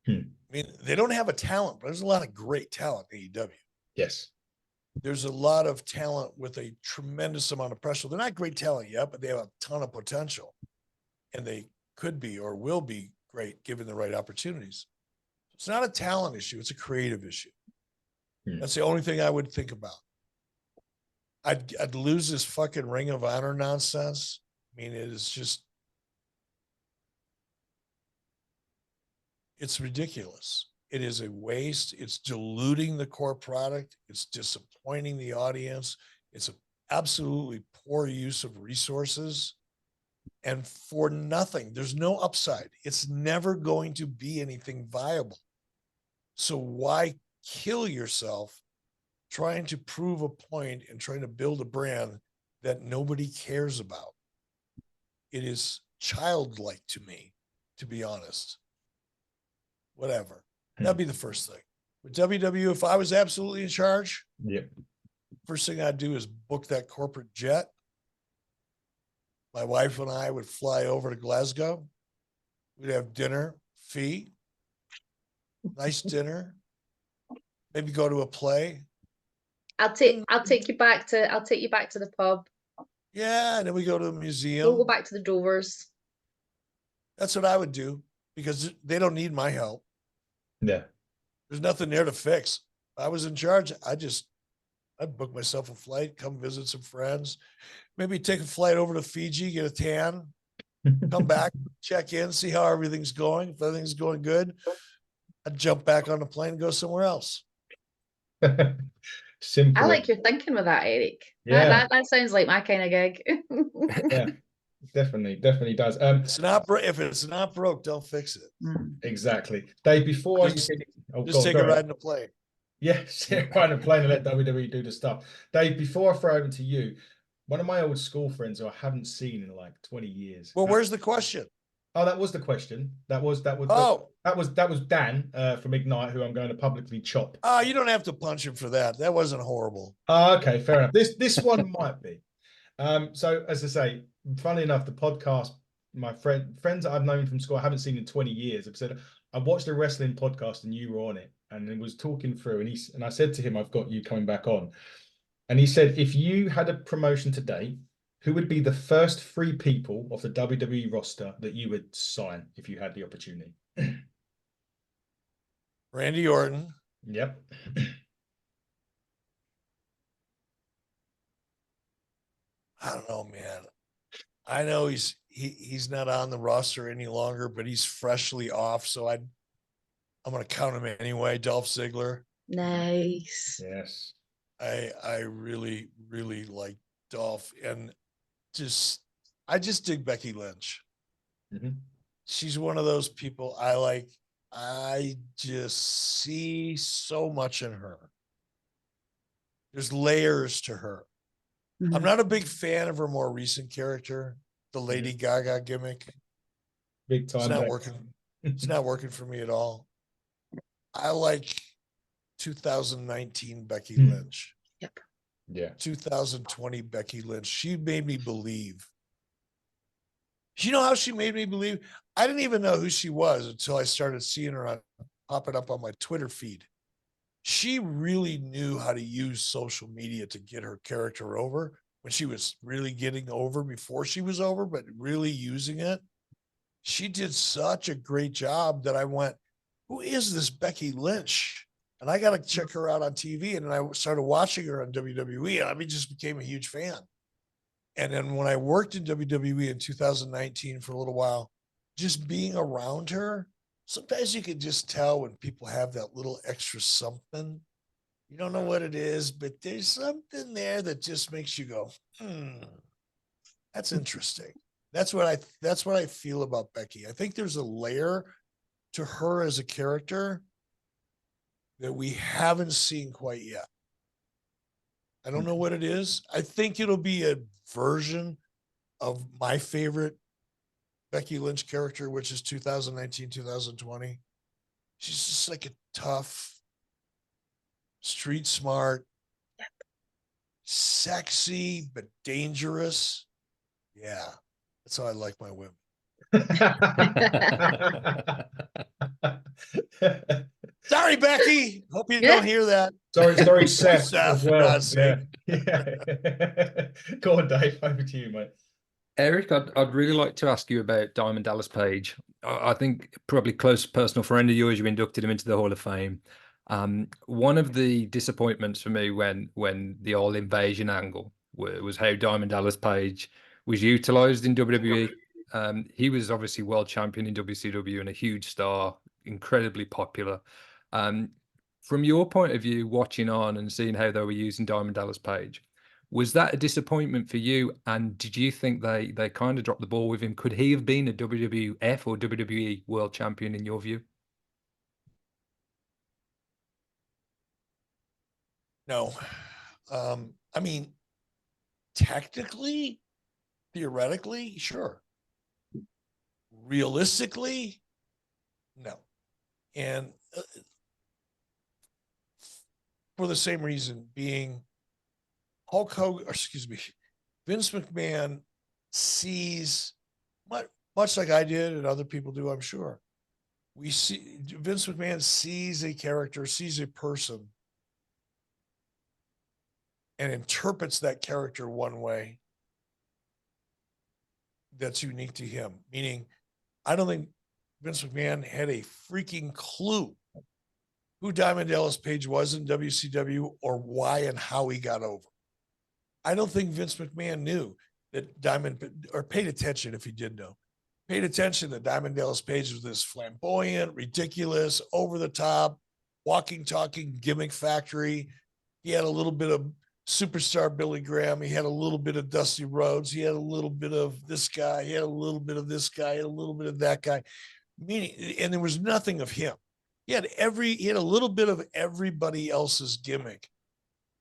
I mean, they don't have a talent, but there's a lot of great talent in AEW. Yes. There's a lot of talent with a tremendous amount of pressure. They're not great talent yet, but they have a ton of potential. And they could be or will be great given the right opportunities. It's not a talent issue. It's a creative issue. That's the only thing I would think about. I'd lose this fucking Ring of Honor nonsense. I mean, it is just, it's ridiculous. It is a waste. It's diluting the core product. It's disappointing the audience. It's an absolutely poor use of resources, and for nothing. There's no upside. It's never going to be anything viable. So why kill yourself trying to prove a point and trying to build a brand that nobody cares about? It is childlike to me, to be honest. Whatever. That'd be the first thing. With WWE, if I was absolutely in charge, first thing I'd do is book that corporate jet, my wife and I would fly over to Glasgow. We'd have dinner, fee, nice dinner, maybe go to a play. I'll take you back to the pub. Yeah, and then we go to a We'll museum. go back to the Drovers. That's what I would do because they don't need my help. Yeah. There's nothing there to fix. If I was in charge, I'd book myself a flight, come visit some friends, maybe take a flight over to Fiji, get a tan, come back, check in, see how everything's going. If everything's going good, I'd jump back on the plane and go somewhere else. Simple. I like your thinking with that, Eric. Yeah. That sounds like my kind of gig. Yeah, definitely does. If it's not broke, don't fix it. Exactly. Dave, before Just you take a ride in a plane. Yeah, sit right in a plane and let WWE do the stuff. Dave, before I throw over to you, one of my old school friends who I haven't seen in like 20 years. Well, where's the question? Oh, that was the question. That was Dan from Ignite, who I'm going to publicly chop. Oh, you don't have to punch him for that. That wasn't horrible. Oh, okay, fair enough. This one might be. So as I say, funnily enough, the podcast, my friends that I've known from school, I haven't seen in 20 years, have said, I watched a wrestling podcast and you were on it, and it was talking through, and I said to him, I've got you coming back on. And he said, if you had a promotion today, who would be the first 3 people off the WWE roster that you would sign if you had the opportunity? Randy Orton. Yep. I don't know, man. I know he's not on the roster any longer, but he's freshly off. So I'm going to count him anyway. Dolph Ziggler. Nice. Yes. I really, really like Dolph, and I just dig Becky Lynch. Mm-hmm. She's one of those people I like. I just see so much in her. There's layers to her. Mm-hmm. I'm not a big fan of her more recent character, the Lady Gaga gimmick. Big time. It's not working. It's not working for me at all. I like 2019 Becky Lynch. Yep. Yeah. 2020 Becky Lynch. She made me believe. You know how she made me believe? I didn't even know who she was until I started seeing her popping up on my Twitter feed. She really knew how to use social media to get her character over when she was really getting over before she was over, but really using it. She did such a great job that I went, who is this Becky Lynch? And I got to check her out on TV. And then I started watching her on WWE, and I just became a huge fan. And then when I worked in WWE in 2019 for a little while, just being around her, sometimes you can just tell when people have that little extra something. You don't know what it is, but there's something there that just makes you go, that's interesting. That's what I feel about Becky. I think there's a layer to her as a character that we haven't seen quite yet. I don't know what it is. I think it'll be a version of my favorite Becky Lynch character, which is 2019, 2020. She's just like a tough, street smart, sexy, but dangerous. Yeah. That's how I like my women. Sorry, Becky. Hope you don't hear that. Sorry, Seth. Seth, as well. yeah. Go on, Dave. Over to you, mate. Eric, I'd really like to ask you about Diamond Dallas Page. I think probably close personal friend of yours. You inducted him into the Hall of Fame. One of the disappointments for me when the all invasion angle was how Diamond Dallas Page was utilized in WWE. He was obviously world champion in WCW and a huge star, incredibly popular. From your point of view, watching on and seeing how they were using Diamond Dallas Page, was that a disappointment for you? And did you think they kind of dropped the ball with him? Could he have been a WWF or WWE world champion in your view? No. I mean, technically, theoretically, sure. Realistically, no. And for the same reason, being Hulk Hogan, or excuse me, Vince McMahon sees, much like I did and other people do, I'm sure. Vince McMahon sees a character, sees a person, and interprets that character one way that's unique to him. Meaning, I don't think Vince McMahon had a freaking clue who Diamond Dallas Page was in WCW or why and how he got over. I don't think Vince McMahon knew that or paid attention if he did know. Paid attention that Diamond Dallas Page was this flamboyant, ridiculous, over the top, walking, talking gimmick factory. He had a little bit of superstar Billy Graham. He had a little bit of Dusty Rhodes. He had a little bit of this guy. He had a little bit of this guy. He had a little bit of that guy. Meaning, and there was nothing of him. He had a little bit of everybody else's gimmick.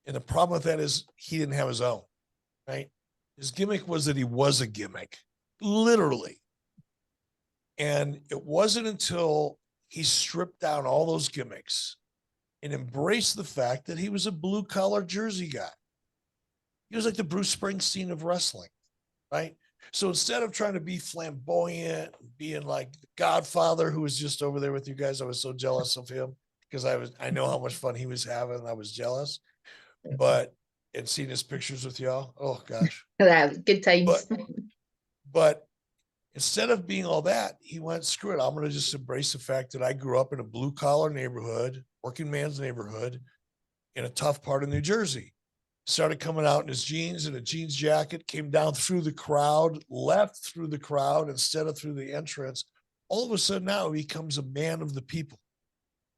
And the problem with that is he didn't have his own, right? His gimmick was that he was a gimmick, literally. And it wasn't until he stripped down all those gimmicks and embraced the fact that he was a blue collar Jersey guy. He was like the Bruce Springsteen of wrestling, right? So instead of trying to be flamboyant, being like the Godfather, who was just over there with you guys, I was so jealous of him because I know how much fun he was having. I was jealous, and seeing his pictures with y'all, oh gosh, good times. But instead of being all that, he went, screw it. I'm going to just embrace the fact that I grew up in a blue collar neighborhood, working man's neighborhood in a tough part of New Jersey. Started coming out in his jeans and a jeans jacket, came down through the crowd, left through the crowd instead of through the entrance. All of a sudden now he becomes a man of the people.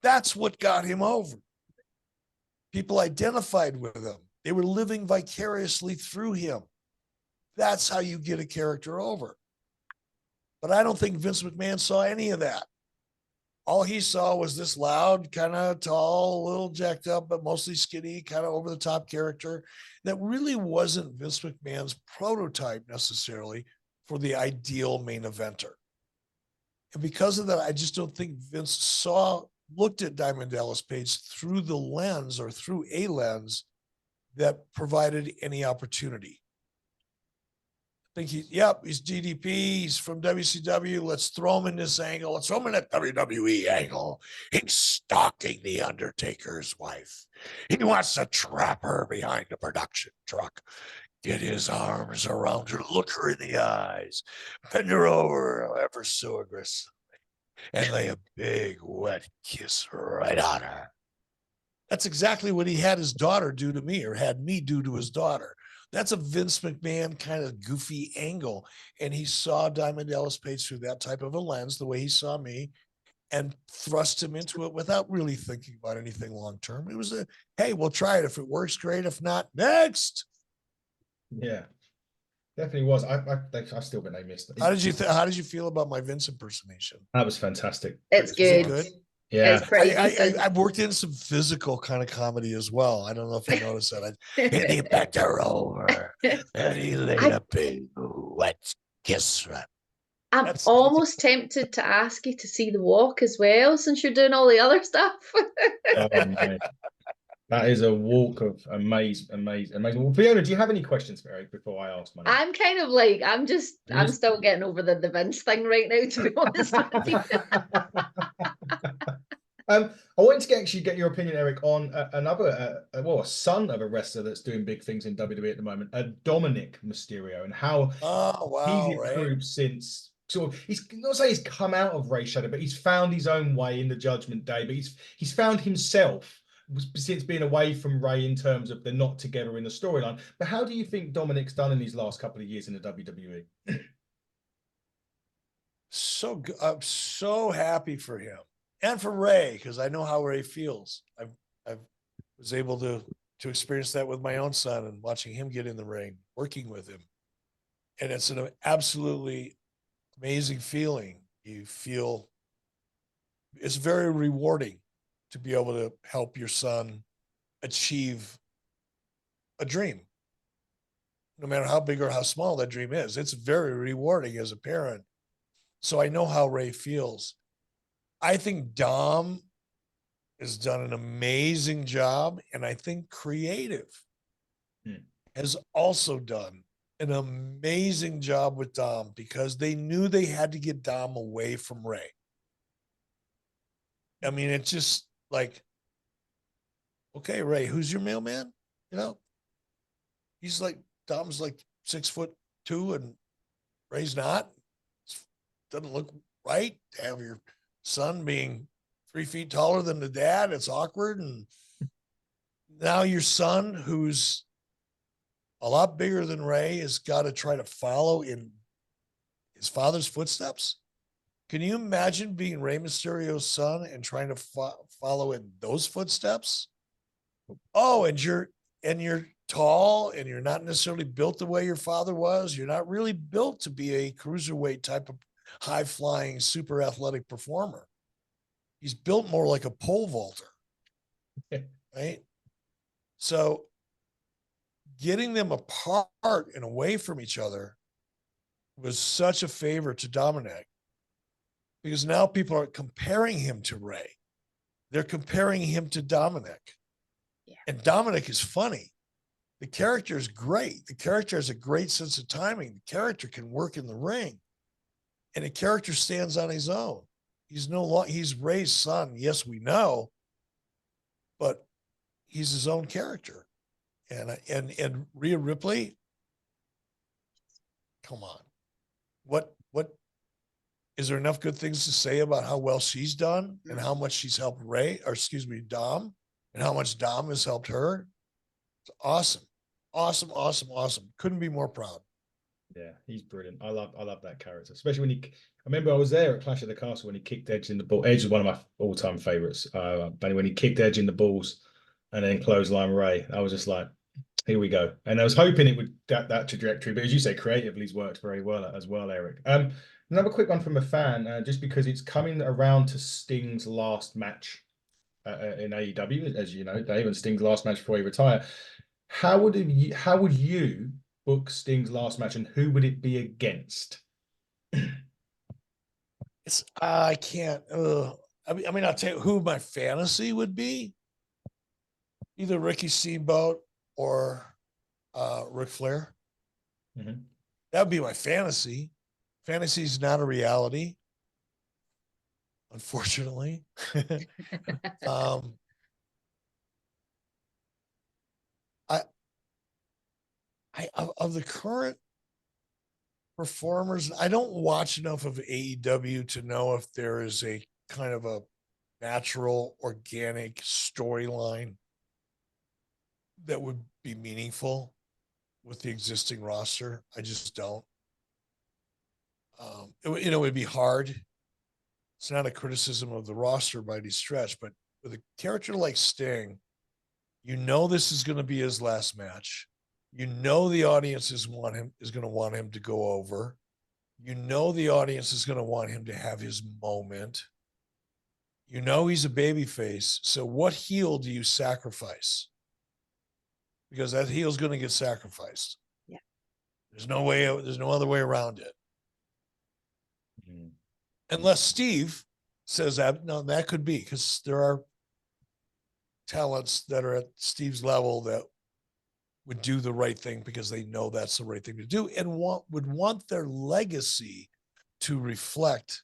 That's what got him over. People identified with him. They were living vicariously through him. That's how you get a character over. But I don't think Vince McMahon saw any of that. All he saw was this loud, kind of tall, a little jacked up, but mostly skinny, kind of over the top character that really wasn't Vince McMahon's prototype necessarily for the ideal main eventer. And because of that, I just don't think Vince looked at Diamond Dallas Page through the lens or through a lens that provided any opportunity. I think he's DDP. He's from WCW. Let's throw him in this angle. Let's throw him in that WWE angle. He's stalking the Undertaker's wife. He wants to trap her behind the production truck. Get his arms around her, look her in the eyes, bend her over ever so aggressively, and lay a big wet kiss right on her. That's exactly what he had his daughter do to me, or had me do to his daughter. That's a Vince McMahon kind of goofy angle. And he saw Diamond Dallas Page through that type of a lens, the way he saw me, and thrust him into it without really thinking about anything long-term. It was hey, we'll try it. If it works, great. If not, next. Yeah, definitely was. I've still been missed. How did you feel about my Vince impersonation? That was fantastic. It's good. Good? Yeah, it's pretty decent. I worked in some physical kind of comedy as well. I don't know if you noticed that. And he bent her over and he laid a big wet kiss. I'm almost tempted to ask you to see the walk as well, since you're doing all the other stuff. Oh, that is a walk of amazing. Well, Fiona, do you have any questions for Eric before I ask mine? I'm kind of like, I'm still getting over the Vince thing right now, to be honest with you. I wanted to actually get your opinion, Eric, on another, a son of a wrestler that's doing big things in WWE at the moment, Dominic Mysterio, and how he's improved since. Sort of, he's not saying he's come out of Ray Shadow, but he's found his own way in the Judgment Day. But he's found himself since being away from Ray in terms of they're not together in the storyline. But how do you think Dominic's done in these last couple of years in the WWE? So good. I'm so happy for him and for Ray, because I know how Ray feels. I was able to experience that with my own son and watching him get in the ring, working with him, and it's an absolutely amazing feeling. You feel it's very rewarding to be able to help your son achieve a dream, no matter how big or how small that dream is. It's very rewarding as a parent. So I know how Ray feels. I think Dom has done an amazing job, and I think Creative has also done an amazing job with Dom because they knew they had to get Dom away from Ray. I mean, it's just like, okay, Ray, who's your mailman? You know, he's like, Dom's like 6'2" and Ray's not. Doesn't look right to have your son being 3 feet taller than the dad. It's awkward. And now your son, who's a lot bigger than Ray, has got to try to follow in his father's footsteps. Can you imagine being Rey Mysterio's son and trying to follow in those footsteps? Oh, and you're tall and you're not necessarily built the way your father was. You're not really built to be a cruiserweight type of high flying, super athletic performer. He's built more like a pole vaulter, right? So getting them apart and away from each other was such a favor to Dominic because now people are comparing him to Ray. They're comparing him to Dominic. Yeah. And Dominic is funny. The character is great. The character has a great sense of timing. The character can work in the ring. And the character stands on his own. He's Ray's son. Yes, we know, but he's his own character. And Rhea Ripley, come on. What is there enough good things to say about how well she's done and how much she's helped Dom, and how much Dom has helped her? It's awesome. Awesome. Couldn't be more proud. Yeah, he's brilliant. I love that character, especially when I remember I was there at Clash of the Castle when he kicked Edge in the ball. Edge is one of my all-time favorites. But when he kicked Edge in the balls and then clothesline Ray, I was just like, here we go. And I was hoping it would that trajectory, but as you say, creatively it's worked very well as well, Eric. Another quick one from a fan, just because it's coming around to Sting's last match in AEW, as you know, Dave, and Sting's last match before he retire. How would you book Sting's last match, and who would it be against? I can't. I mean, I'll tell you who my fantasy would be. Either Ricky Steamboat or Ric Flair. Mm-hmm. That would be my fantasy. Fantasy is not a reality, unfortunately. Of the current performers, I don't watch enough of AEW to know if there is a kind of a natural, organic storyline that would be meaningful with the existing roster. I just don't. It would be hard. It's not a criticism of the roster by any stretch, but with a character like Sting, you know this is going to be his last match. You know the audience is going to want him to go over. You know the audience is going to want him to have his moment. You know he's a babyface. So what heel do you sacrifice? Because that heel's going to get sacrificed. Yeah. There's no other way around it. Mm-hmm. Unless Steve says that, no, that could be, because there are talents that are at Steve's level that would do the right thing because they know that's the right thing to do and would want their legacy to reflect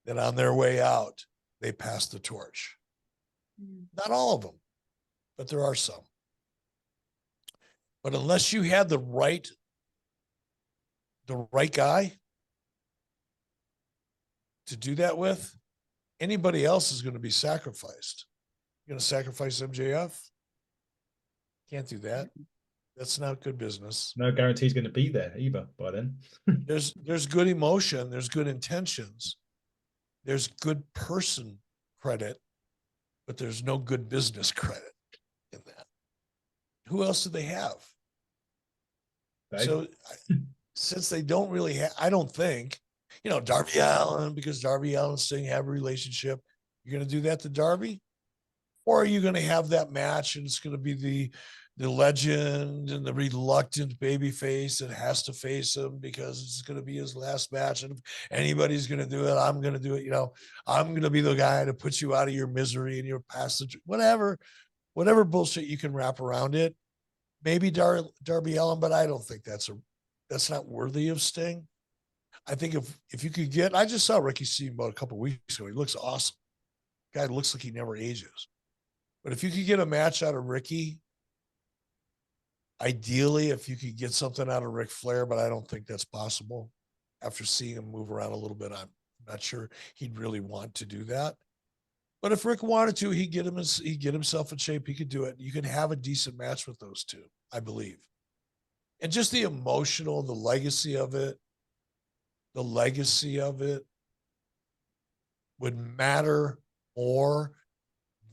that on their way out, they passed the torch. Not all of them, but there are some. But unless you had the right guy to do that with, anybody else is going to be sacrificed. You're going to sacrifice MJF? Can't do that. That's not good business. No guarantee he's going to be there either by then. There's good emotion. There's good intentions. There's good person credit, but there's no good business credit in that. Who else do they have? Right. So since they don't really have, I don't think, Darby Allin, because Darby Allin and Sting have a relationship, you're going to do that to Darby? Or are you going to have that match and it's going to be the legend and the reluctant babyface that has to face him because it's going to be his last match. And if anybody's going to do it, I'm going to do it. I'm going to be the guy to put you out of your misery and your passage, whatever bullshit you can wrap around it. Maybe Darby Allin, but I don't think that's that's not worthy of Sting. I think if you could get, I just saw Ricky Steamboat a couple of weeks ago. He looks awesome. Guy looks like he never ages. But if you could get a match out of Ricky, ideally, if you could get something out of Ric Flair, but I don't think that's possible. After seeing him move around a little bit, I'm not sure he'd really want to do that. But if Rick wanted to, he'd get himself in shape. He could do it. You can have a decent match with those two, I believe. And just the emotional, the legacy of it would matter more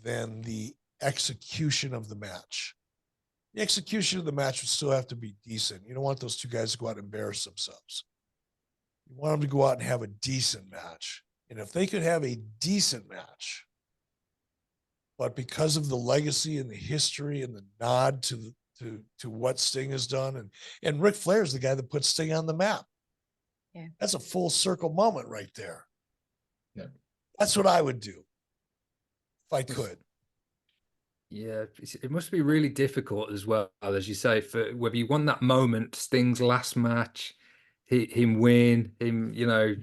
than the execution of the match. The execution of the match would still have to be decent. You don't want those two guys to go out and embarrass themselves. You want them to go out and have a decent match. And if they could have a decent match, but because of the legacy and the history and the nod to what Sting has done, and Ric Flair is the guy that put Sting on the map. Yeah. That's a full circle moment right there. Yeah. That's what I would do if I could. Yeah, it must be really difficult as well, as you say, for whether you want that moment, Sting's last match, him win, him, you know,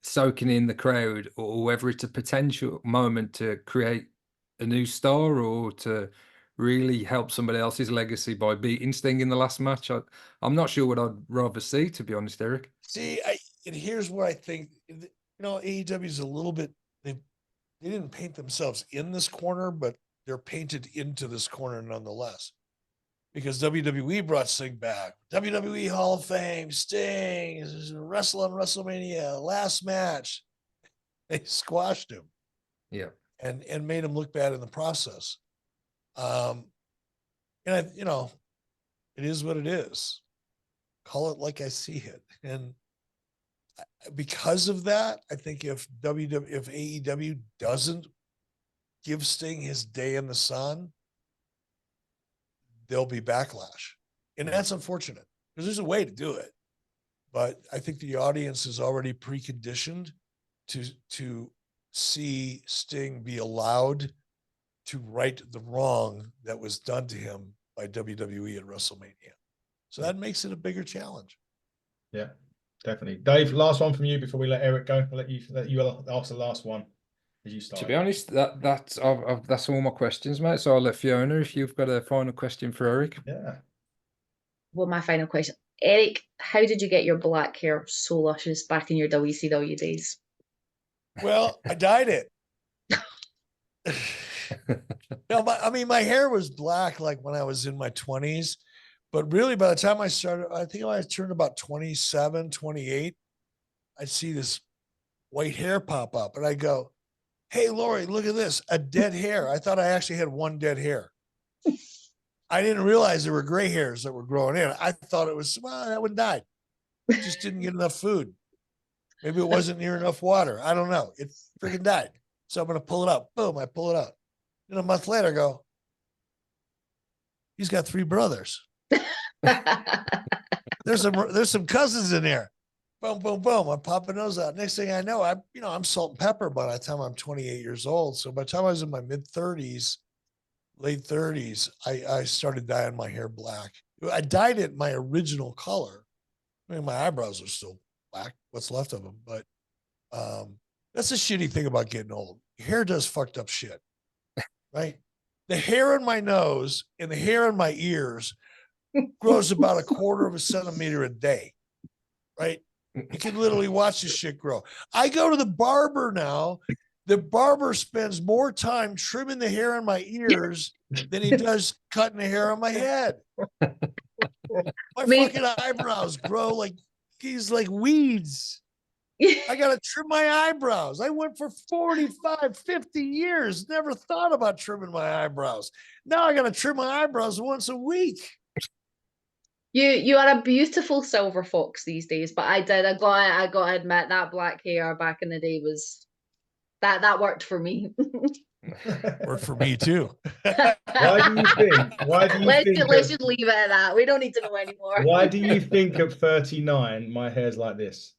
soaking in the crowd, or whether it's a potential moment to create a new star or to really help somebody else's legacy by beating Sting in the last match. I'm not sure what I'd rather see, to be honest, Eric. See, and here's where I think, you know, AEW is a little bit, they didn't paint themselves in this corner, but they're painted into this corner nonetheless. Because WWE brought Sting back. WWE Hall of Fame, Sting, wrestle on WrestleMania, last match. They squashed him. Yeah. And made him look bad in the process. And you know, it is what it is. Call it like I see it. And because of that, I think if AEW doesn't give Sting his day in the sun, there'll be backlash. And that's unfortunate because there's a way to do it. But I think the audience is already preconditioned to see Sting be allowed to right the wrong that was done to him by WWE at WrestleMania. So that makes it a bigger challenge. Yeah, definitely. Dave, last one from you before we let Eric go. I'll let you ask the last one as you start. To be honest, that's all my questions, mate. So I'll let Fiona, if you've got a final question for Eric. Yeah. Well, my final question. Eric, how did you get your black hair so luscious back in your WCW days? Well, I dyed it. No, my hair was black like when I was in my 20s, but really by the time I started, I think I turned about 27, 28, I'd see this white hair pop up and I go, hey, Lori, look at this, a dead hair. I thought I actually had one dead hair. I didn't realize there were gray hairs that were growing in. I thought it was, well, that one died. It just didn't get enough food. Maybe it wasn't near enough water. I don't know. It freaking died. So I'm going to pull it up. Boom, I pull it out. And a month later, I go, he's got 3 brothers. There's some cousins in there. Boom, boom, boom. I'm popping those out. Next thing I know, I'm salt and pepper by the time I'm 28 years old. So by the time I was in my mid-30s, late 30s, I started dyeing my hair black. I dyed it my original color. I mean, my eyebrows are still black, what's left of them. But that's the shitty thing about getting old. Your hair does fucked up shit, right? The hair in my nose and the hair in my ears grows about 1/4 centimeter a day, right? You can literally watch this shit grow. I go to the barber now. The barber spends more time trimming the hair on my ears than he does cutting the hair on my head. My fucking eyebrows grow like he's like weeds. I got to trim my eyebrows. I went for 45, 50 years, never thought about trimming my eyebrows. Now I got to trim my eyebrows once a week. You are a beautiful silver fox these days, but I got to admit that black hair back in the day was that worked for me. Worked for me too. Why do you think? Let's just leave it at that. We don't need to know anymore. Why do you think at 39 my hair's like this?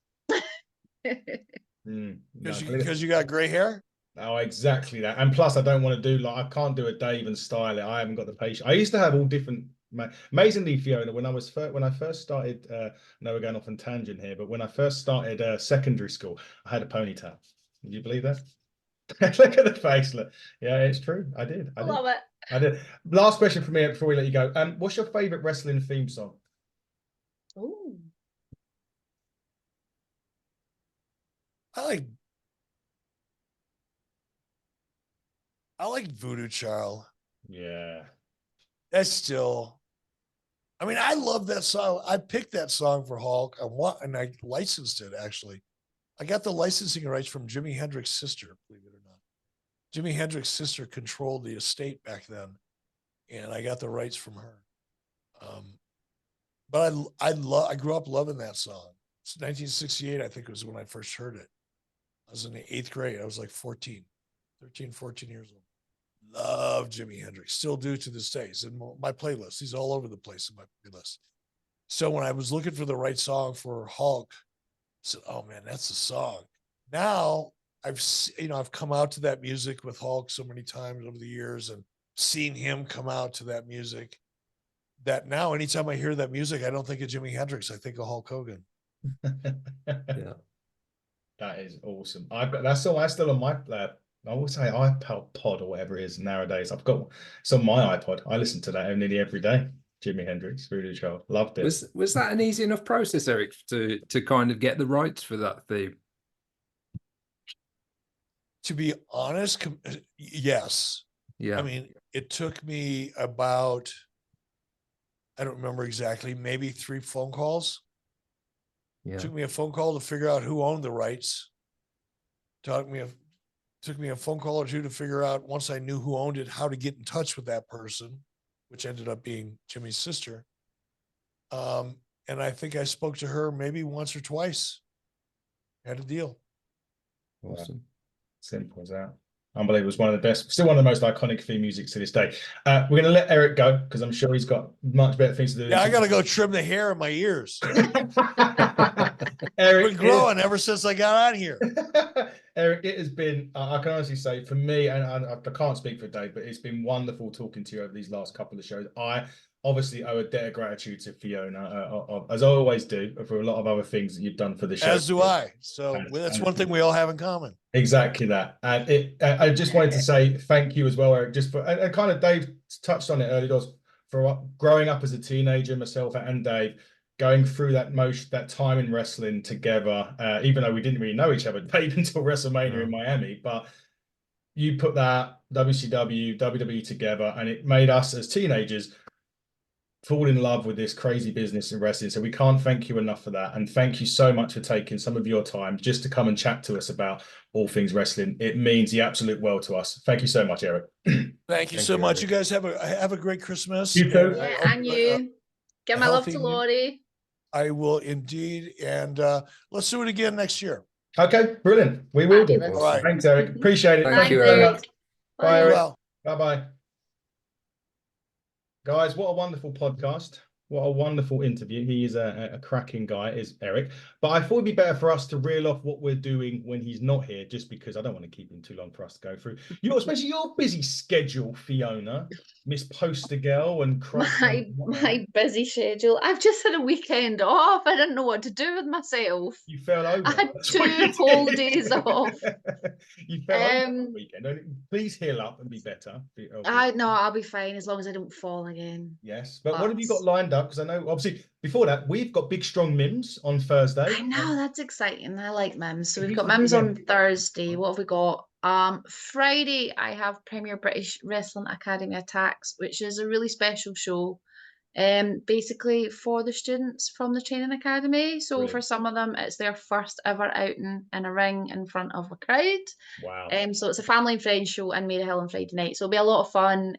Because you got gray hair? Oh, exactly that. And plus, I don't want to do I can't do a Dave and style it. I haven't got the patience. I used to have all different Amazingly, Fiona, when I first started, no, we're going off on tangent here, but when I first started secondary school, I had a ponytail. Can you believe that? Look at the face. Look. Yeah, it's true. I did. I love it. I did. Last question for me before we let you go. What's your favorite wrestling theme song? Ooh. I like Voodoo Child. Yeah. That's still, I mean, I love that song. I picked that song for Hulk and I licensed it actually. I got the licensing rights from Jimi Hendrix's sister, believe it or not. Jimi Hendrix's sister controlled the estate back then, and I got the rights from her. But I grew up loving that song. It's 1968, I think, was when I first heard it. I was in the 8th grade. I was like 13 years old. Love Jimi Hendrix, still do to this day. He's in my playlist. He's all over the place in my playlist. So when I was looking for the right song for Hulk, I said, "Oh man, that's the song." Now I've come out to that music with Hulk so many times over the years, and seen him come out to that music. That now, anytime I hear that music, I don't think of Jimi Hendrix. I think of Hulk Hogan. Yeah. That is awesome. That's still on my I will say iPod Pod or whatever it is nowadays. It's on my iPod. I listen to that nearly every day. Jimi Hendrix, Voodoo Child. Loved it. Was that an easy enough process, Eric, to kind of get the rights for that theme? To be honest, yes. Yeah. I mean, it took me about, I don't remember exactly, maybe 3 phone calls. Yeah. It took me a phone call to figure out who owned the rights. Took me a phone call or 2 to figure out, once I knew who owned it, how to get in touch with that person, which ended up being Jimmy's sister. And I think I spoke to her maybe once or twice. Had a deal. Awesome. Simple as that. Unbelievable. It was one of the best, still one of the most iconic theme music to this day. We're going to let Eric go because I'm sure he's got much better things to do. Yeah, I got to go trim the hair in my ears. Eric, been growing ever since I got on here. Eric, it has been, I can honestly say for me, and I can't speak for Dave, but it's been wonderful talking to you over these last couple of shows. I obviously owe a debt of gratitude to Fiona, as I always do, for a lot of other things that you've done for the show. As do I. So that's one thing we all have in common. Exactly that. And I just wanted to say thank you as well, Eric, just for, and kind of Dave touched on it earlier, does for growing up as a teenager, myself and Dave, going through that time in wrestling together, even though we didn't really know each other, Dave, until WrestleMania in Miami. But you put that WCW, WWE together, and it made us as teenagers fall in love with this crazy business in wrestling. So we can't thank you enough for that. And thank you so much for taking some of your time just to come and chat to us about all things wrestling. It means the absolute world to us. Thank you so much, Eric. Thank you so much. Eric. You guys have a great Christmas. You too. Yeah, and you. Get my love to Lori. I will indeed. And let's do it again next year. Okay, brilliant. We will do. All right. Thanks, Eric. Appreciate it. Thank you, Eric. Bye, Eric. Well. Bye-bye. Guys, what a wonderful podcast. What a wonderful interview. He is a cracking guy, is Eric. But I thought it'd be better for us to reel off what we're doing when he's not here, just because I don't want to keep him too long for us to go through. Especially your busy schedule, Fiona. Miss Poster Girl and my busy schedule. I've just had a weekend off. I didn't know what to do with myself. You fell over. I had 2 whole days off. You fell over on the weekend. Please heal up and be better. I'll be fine as long as I don't fall again. Yes, but what have you got lined up? Because I know, obviously, before that, we've got Big Strong Mims on Thursday. I know, that's exciting. I like Mims. So we've got Mims on Thursday. What have we got? Friday, I have Premier British Wrestling Academy Attacks, which is a really special show. Basically for the students from the training academy. So Brilliant. For some of them, it's their first ever outing in a ring in front of a crowd. Wow. So it's a family and friends show in Maryhill on Friday night. So it'll be a lot of fun.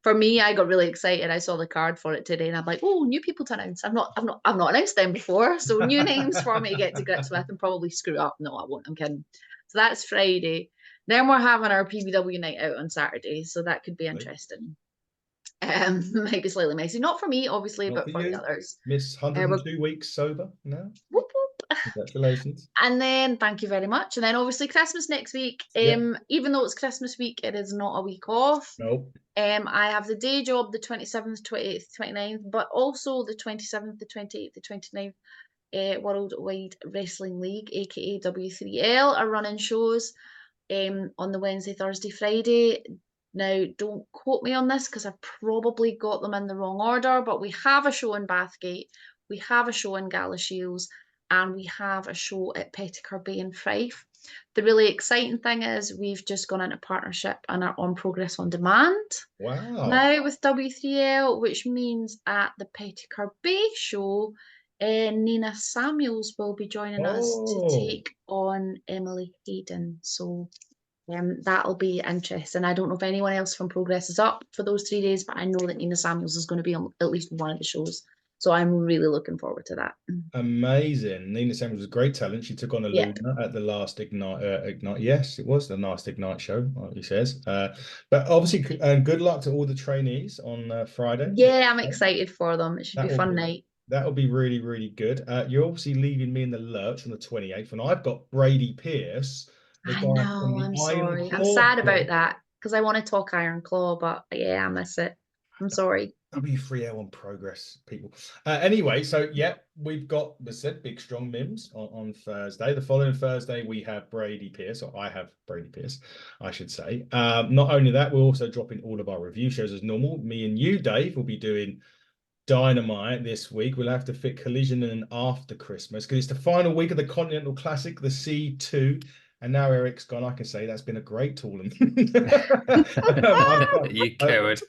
For me, I got really excited. I saw the card for it today, and I'm like, "Oh, new people to announce! I've not announced them before, so new names for me to get to grips with and probably screw up. No, I won't. I'm kidding." So that's Friday. Then we're having our PBW night out on Saturday, so that could be interesting. Might be slightly messy, not for me, obviously, but for the others. Miss 102 weeks sober now. Whoop, whoop. Congratulations. And then thank you very much. And then obviously Christmas next week. Yep. Even though it's Christmas week, it is not a week off. Nope. I have the day job the 27th, 28th, 29th, but also the 27th, the 28th, the 29th. Worldwide Wrestling League, aka W3L, are running shows on the Wednesday, Thursday, Friday. Now, don't quote me on this because I've probably got them in the wrong order, but we have a show in Bathgate, we have a show in Galashiels, and we have a show at Petticoat Bay in Fife. The really exciting thing is we've just gone into partnership and are on Progress on Demand Wow. now with W3L, which means at the Petticoat Bay show, Nina Samuels will be joining us to take on Emily Hayden. So that'll be interesting. I don't know if anyone else from Progress is up for those 3 days, but I know that Nina Samuels is going to be on at least one of the shows. So I'm really looking forward to that. Amazing. Nina Samuels is a great talent. She took on a Yeah. Luna at the last Ignite. Yes, it was the last Ignite show, like he says. But obviously, good luck to all the trainees on Friday. Yeah, I'm excited for them. It should be a fun night. That'll be really, really good. You're obviously leaving me in the lurch on the 28th, and I've got Brady Pierce. I know, I'm sorry. I'm sad about that because I want to talk Iron Claw, but yeah, I miss it. I'm sorry. W3L on Progress, people. Anyway, so yeah, we've got said Big Strong Mims on Thursday. The following Thursday, we have Brady Pierce, or I have Brady Pierce, I should say. Not only that, we're also dropping all of our review shows as normal. Me and you, Dave, will be doing Dynamite this week. We'll have to fit Collision in after Christmas because it's the final week of the Continental Classic, the C2. And now Eric's gone. I can say that's been a great tournament. You coward.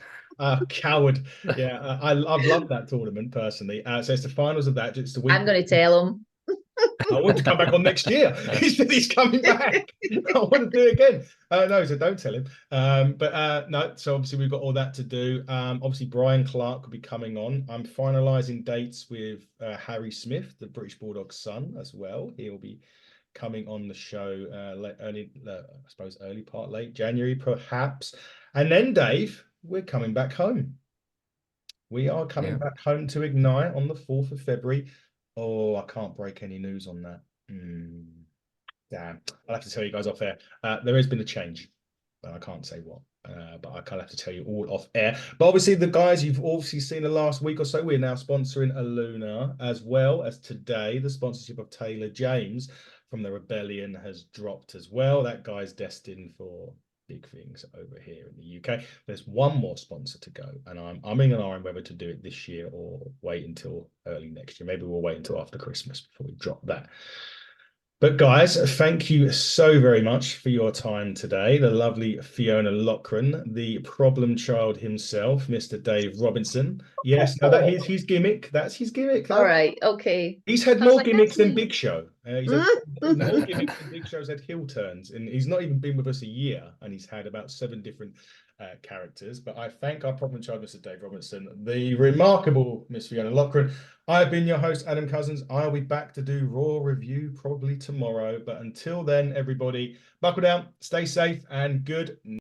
Coward. Yeah, I've loved that tournament personally. So it's the finals of that. It's the week. I'm going to tell him. I want to come back on next year. He's coming back. I want to do it again. No, so don't tell him. No, so obviously we've got all that to do. Obviously Brian Clark will be coming on. I'm finalising dates with Harry Smith, the British Bulldog's son, as well. He'll be coming on the show late January, perhaps. And then, Dave, we're coming back home. We are coming back home to Ignite on the 4th of February. Oh, I can't break any news on that. Damn. I'll have to tell you guys off air. There has been a change, but I can't say what. But I can't have to tell you all off air. But obviously, the guys you've obviously seen the last week or so, we're now sponsoring Aluna, as well as today, the sponsorship of Taylor James from the Rebellion has dropped as well. That guy's destined for big things over here in the UK. There's one more sponsor to go, and I'm umming and ahhing whether to do it this year or wait until early next year. Maybe we'll wait until after Christmas before we drop that. But guys, thank you so very much for your time today. The lovely Fiona Loughran, the problem child himself, Mr. Dave Robinson. Yes, now that is his gimmick. That's his gimmick. All right, okay. He's had more gimmicks than Big Show. He's had more gimmicks than Big Show's had heel turns, and he's not even been with us a year, and he's had about 7 different characters. But I thank our problem child, Mr. Dave Robinson, the remarkable Miss Fiona Loughran. I've been your host, Adam Cousins. I'll be back to do Raw review probably tomorrow. But until then, everybody, buckle down, stay safe, and good night.